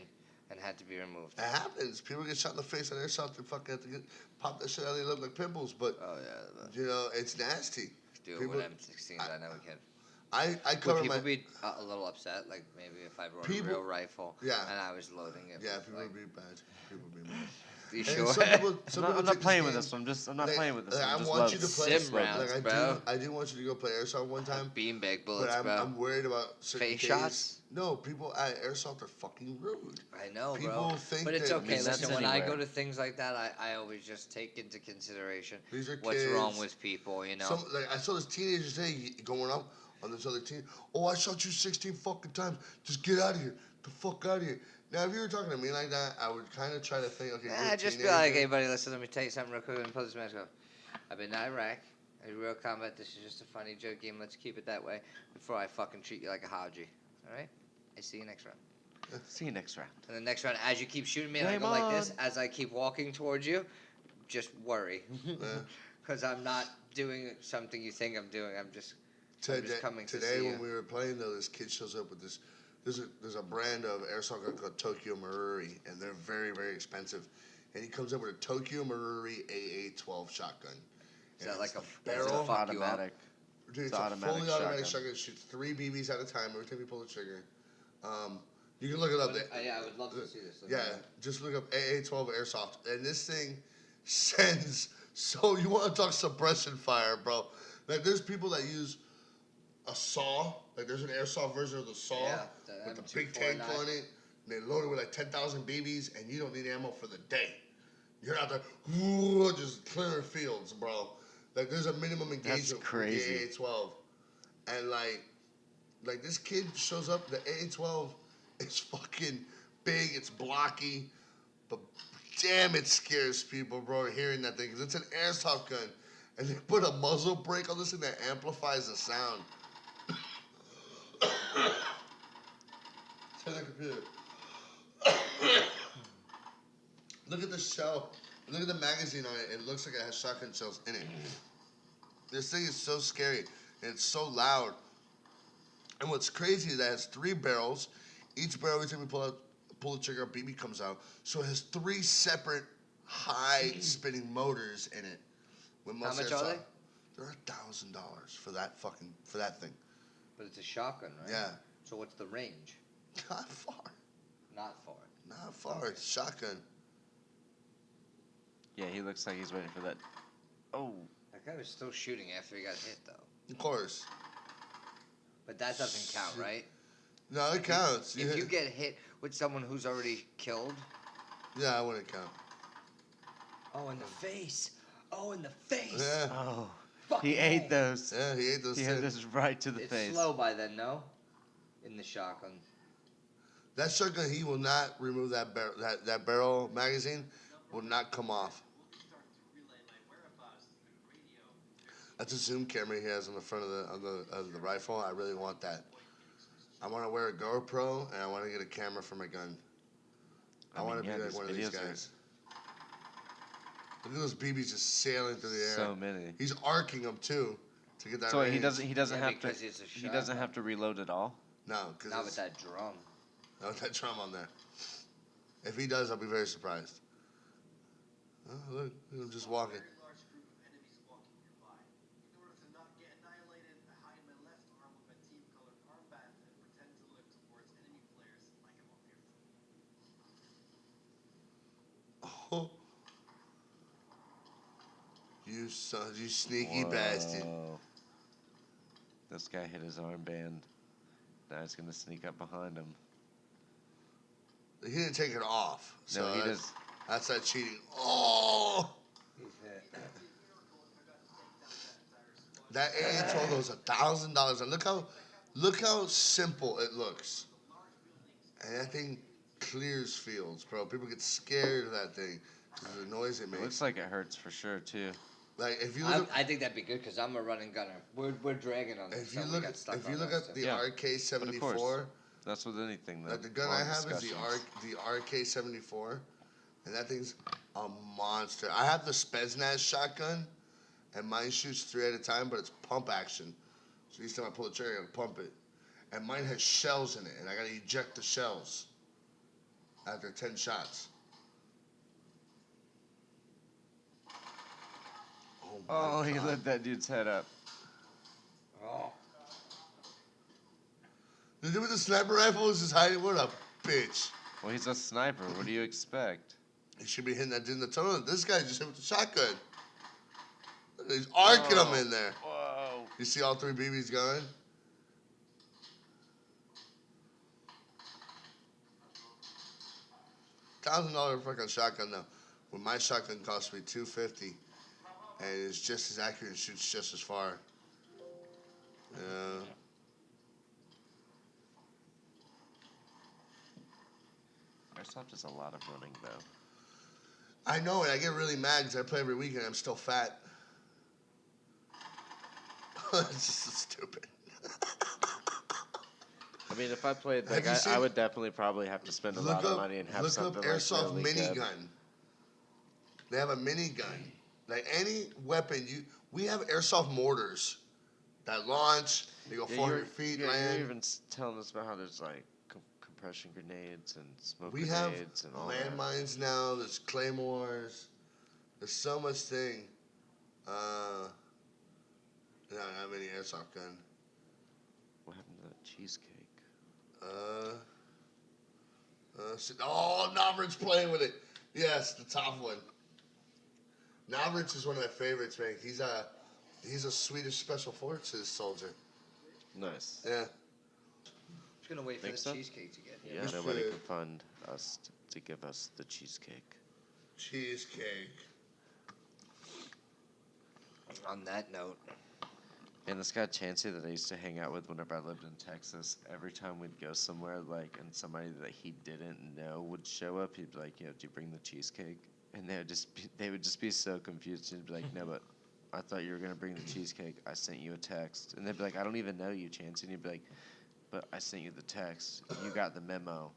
and had to be removed. it happens. People get shot in the face on airsoft and fucking have to pop that shit out. They look like pimples, but Oh yeah, you know it's nasty. do it People- with M16s. I know we can. I Would cover people my be a little upset, like maybe if I brought People- a real rifle Yeah. and I was loading it? yeah. with, People like, would be bad. People would be mad. you And sure? some people, some I'm people not take playing with game- this. I'm not playing with this. I I'm just want you loving to it. play Sim rounds, like bro. I do want you to go play airsoft one time. Beanbag But bullets, bro. I'm worried about certain Face days. shots? No, people at airsoft are fucking rude. I know, People bro. think But it's that- okay. I mean, Listen, that's when I go anywhere. to things like that, I always just take into consideration These are what's kids. wrong with people, you know? I saw this teenager today going up on this other team. Oh, I shot you 16 fucking times. Just get out of here. The fuck out of here. Now, if you were talking to me like that, I would kind of try to think, okay, you're a Just be teenager. like, hey, buddy, listen, let me tell you something real quick and pull this mask off. I've been to Iraq. In real combat, this is just a funny joke game. Let's keep it that way before I fucking treat you like a haji. All right? I see you next round. See you next round. And the next round, as you keep shooting me and I Game go like this, on. as I keep walking towards you, just worry. Yeah. Because I'm not doing something you think I'm doing. I'm just Today, coming to today see when you. we were playing, though, this kid shows up with this. There's a brand of airsoft gun called Tokyo Marui, and they're very, very expensive. And he comes up with a Tokyo Marui AA-12 shotgun. Is And that like it's a the barrel? barrel? Fuck you up. Automatic. Dude, It's it's a automatic fully automatic shotgun. shotgun. It shoots 3 BBs at a time every time you pull the trigger. You can look it up. Yeah, I would love to see this. Yeah, just look up AA-12 airsoft, and this thing sends. So you want to talk suppression fire, bro? Like there's people that use a saw. Like there's an airsoft version of the saw with the big tank on it. And they load it with like 10,000 BBs, and you don't need ammo for the day. You're out there just clearing fields, bro. Like there's a minimum engagement for the AA-12, and like this kid shows up. The AA-12 is fucking big. It's blocky, but damn, it scares people, bro. Hearing that thing, 'cause it's an airsoft gun, and they put a muzzle brake on this thing that amplifies the sound. Turn the computer. Look at the shell. Look at the magazine on it. It looks like it has shotgun shells in it. This thing is so scary, and it's so loud. And what's crazy is that it has 3 barrels. Each barrel, every time you pull the trigger, a BB comes out. So it has 3 separate high-spinning motors in it. How much are they? They're $1,000 for that thing. But it's a shotgun, right? Yeah. So what's the range? Not far. Not far. Not far. It's a shotgun. Yeah, he looks like he's waiting for that. Oh. That guy was still shooting after he got hit, though. Of course. But that doesn't count, right? No, it counts. If you get hit with someone who's already killed. Yeah, I wouldn't count. Oh, in the face. Oh, in the face. Yeah. Oh. Fucking He ate those. Yeah, he ate those. He had this right to the it's face. slow by then, no? In the shotgun. That shotgun, he will not remove that barrel. That barrel magazine will not come off. That's a zoom camera he has on the front of the rifle. I really want that. I want to wear a GoPro and I want to get a camera for my gun. I want to be like one of these guys. Look at those BBs just sailing through the air. So many. He's arcing them too to get that. So range. he doesn't have to. because it's a He doesn't have to reload at all. No, because Not with that drum. not with that drum on there. If he does, I'll be very surprised. Oh, look, I'm just walking. Oh. You sneaky bastard. Whoa. This guy hit his armband. Now he's gonna sneak up behind him. He didn't take it off. So No, he does. That's not cheating. Oh! He's hit. That AA-12 was $1,000. And look how simple it looks. And that thing clears fields, bro. People get scared of that thing because of the noise it It makes. looks like it hurts for sure too. Like if you look, I think that'd be good because I'm a running gunner. We're dragging on this. if you look, if you look at the Yeah, RK-74, That's with anything though. like the gun I have is the RK-74, and that thing's a monster. I have the Spetsnaz shotgun, and mine shoots 3 at a time, but it's pump action. So each time I pull the trigger, I gotta pump it. And mine has shells in it, and I gotta eject the shells after 10 shots. Oh, my he God. lit that dude's head up. Oh. The dude with the sniper rifle is just hiding. What a bitch. Well, he's a sniper. What do you expect? He should be hitting that dude in the tunnel. This guy just hit with the shotgun. He's arcing him in there. Whoa. You see all 3 BBs going? $1,000 fucking shotgun though. When my shotgun cost me $250, and it's just as accurate and shoots just as far. Yeah. Airsoft is a lot of running though. I know, and I get really mad because I play every weekend. I'm still fat. It's just so stupid. I mean, if I played, Have like, you seen- I would definitely probably have to spend a lot of money and have look something up like airsoft really good. minigun. They have a minigun. Like any weapon, we have airsoft mortars that launch. They go 400 feet, You're land. even telling us about how there's like compression grenades and smoke We have grenades and all that. landmines now. There's claymores. There's so much thing. I don't have any airsoft gun. What happened to that cheesecake? Novrit's playing with it. Yes, the top one. Novrit's is one of my favorites, man. He's a Swedish special forces soldier. Nice. Yeah. Just gonna wait for Think the so? cheesecake to get here. Yeah, Just nobody to- can find us to give us the cheesecake. Cheesecake. On that note, And this guy Chancey that I used to hang out with whenever I lived in Texas, every time we'd go somewhere, like, and somebody that he didn't know would show up, he'd be like, "Yo, did you bring the cheesecake?" And they would just be so confused. He'd be like, "No, but I thought you were gonna bring the cheesecake. I sent you a text." And they'd be like, "I don't even know you, Chancey." And he'd be like, "But I sent you the text. You got the memo.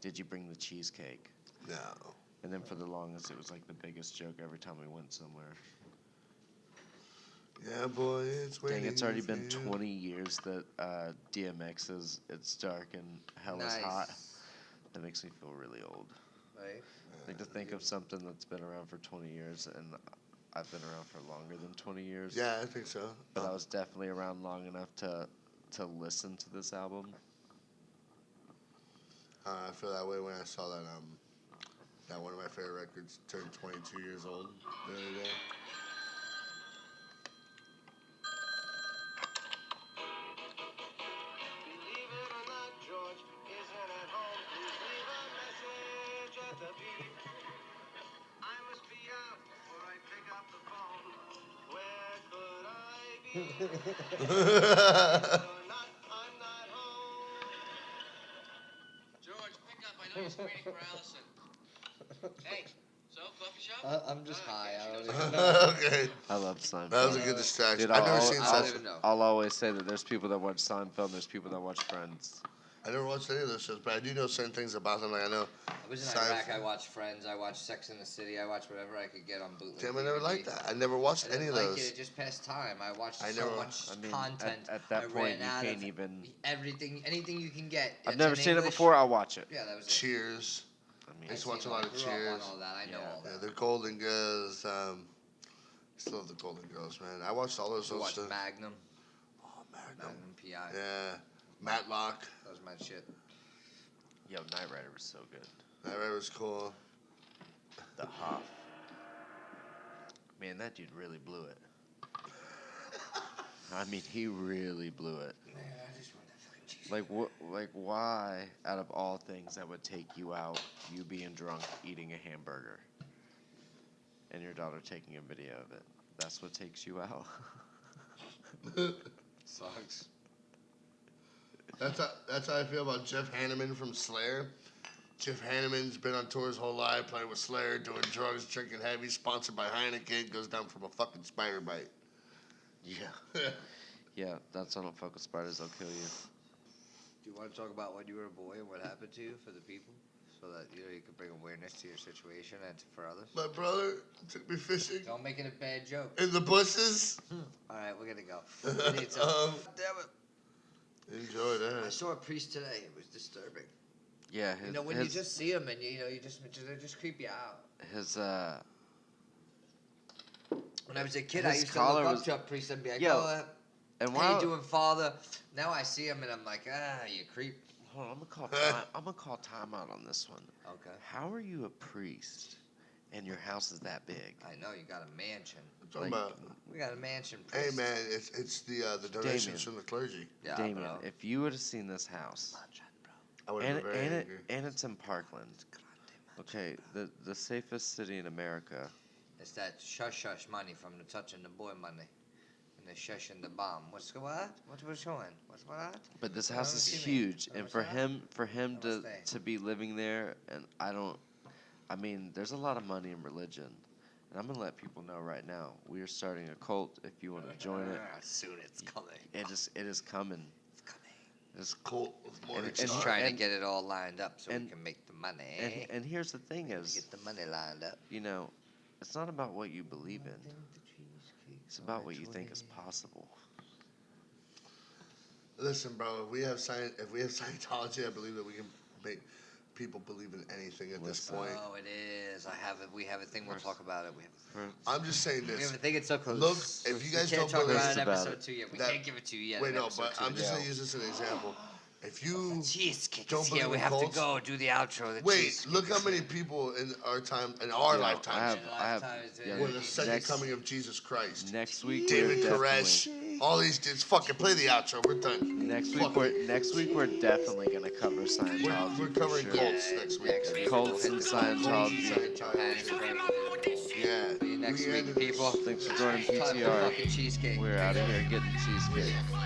Did you bring the cheesecake?" No. And then for the longest, it was like the biggest joke every time we went somewhere. Yeah, boy, it's waiting. Dang, it's already for been you. 20 years that DMX is It's Dark and Hell is Hot. That makes me feel really old. right? Like to think of something that's been around for 20 years, and I've been around for longer than 20 years. Yeah, I think so. But I was definitely around long enough to listen to this album. I feel that way when I saw that that one of my favorite records turned 22 years old the other day. Believe it or not, George isn't at home. Please leave a message at the beep. I must be out before I pick up the phone. Where could I be? Or not, I'm not home. George, pick up. I know you're screening for Allison. Hey, so coffee shop? I'm just high. I don't even know. Okay, I love Seinfeld. that was a good distraction. Dude, I've never I'll- seen I don't Seinfeld. even know. I'll always say that there's people that watch Seinfeld and there's people that watch Friends. I never watched any of those shows, but I do know certain things about them. Like I know. I was in Seinfeld. Iraq. I watched Friends. I watched Sex in the City. I watched whatever I could get on bootleg. Damn, I never DVD. liked that. I never watched I any didn't of like those. it. It just passed time. I watched I so never- much I mean, content. at that I point, ran you out can't of even. anything you can get. I've It's never in seen it English. before. I'll watch it. Yeah, that was it. Cheers. I mean, I used to I've watch a seen lot it. of I grew up Cheers. on all that. I know Yeah. all Yeah, that. the Golden Girls. Still love the Golden Girls, man. I watched all those. I watched stuff. Magnum. Oh, Magnum. Magnum PI. Yeah, Matlock. That was my shit. Yo, Knight Rider was so good. That right was cool. The Hoff. Man, that dude really blew it. I mean, he really blew it. Man, I just want that fucking cheese. Like what? Like why? Out of all things that would take you out, you being drunk, eating a hamburger, and your daughter taking a video of it. That's what takes you out. Sucks. That's how I feel about Jeff Hanneman from Slayer. Jeff Hanneman's been on tour his whole life, playing with Slayer, doing drugs, drinking heavy, sponsored by Heineken, goes down from a fucking spider bite. Yeah. Yeah, that's why I don't fuck with spiders. They'll kill you. Do you want to talk about when you were a boy and what happened to you for the people, so that you could bring awareness to your situation and for others? My brother took me fishing Don't make it a bad joke. in the bushes. All right, we're gonna go. We need some. Damn it! Enjoy I that. saw a priest today. It was disturbing. Yeah, You know, when you just see them and they just creep you out. his When I was a kid, His I used to collar look was- up to a priest and be like, Yo, "Oh, and how while you doing, Father?" Now I see him and I'm like, you creep." hold on, I'm gonna call time out on this one. Okay. How are you a priest, and your house is that big? I know you got a mansion. I'm talking Like, about. We got a mansion. Hey Priest. man, it's the donations Damien. from the clergy. Yeah, Damien, bro. if you would have seen this house, I would have and been very and, angry. and it's in Parkland. Okay, the safest city in America. It's that shush money from the touching the boy money. And the shushing the bomb. What's going on? What's going on? What's going on? But this I house don't is see me. huge, and for him to Namaste. be living there, and I mean, there's a lot of money in religion, and I'm gonna let people know right now. We are starting a cult. If you want to join it, Soon it's coming. it is coming. It's coming. It's Colt with more And- than and- Just trying to and- get it all lined up so we and- can make the money. and here's the thing is, Get the money lined up. you know, it's not about what you believe in. It's about what you think is possible. Listen, bro. If we have Scientology, I believe that we can make people believe in anything at this point. Oh, it is. I have it. We have a thing. We'll talk about it. I'm just saying We have this. a thing. It's so close. Look, if you guys we can't don't talk believe about it in about episode it. 2 yet. We That- can't give it to you yet. Wait, in no, episode but 2. I'm just gonna use this as an example. If you Cheesecake don't is here. believe We in have to cults? go do the outro. The wait, cheesecake look how is many here. people in our time, in our lifetimes, I have Yeah, were the second next- coming of Jesus Christ. next week. David we're Koresh, definitely- all these dudes. Fucking play the outro. We're done. Next Fuck week we're definitely gonna cover Scientology. We're for covering sure. cults next week. Cults and Scientology. Yeah. See you next We week, ended people. Thanks for joining Time for PTR. fucking cheesecake. We're out of here getting cheesecake. Yeah.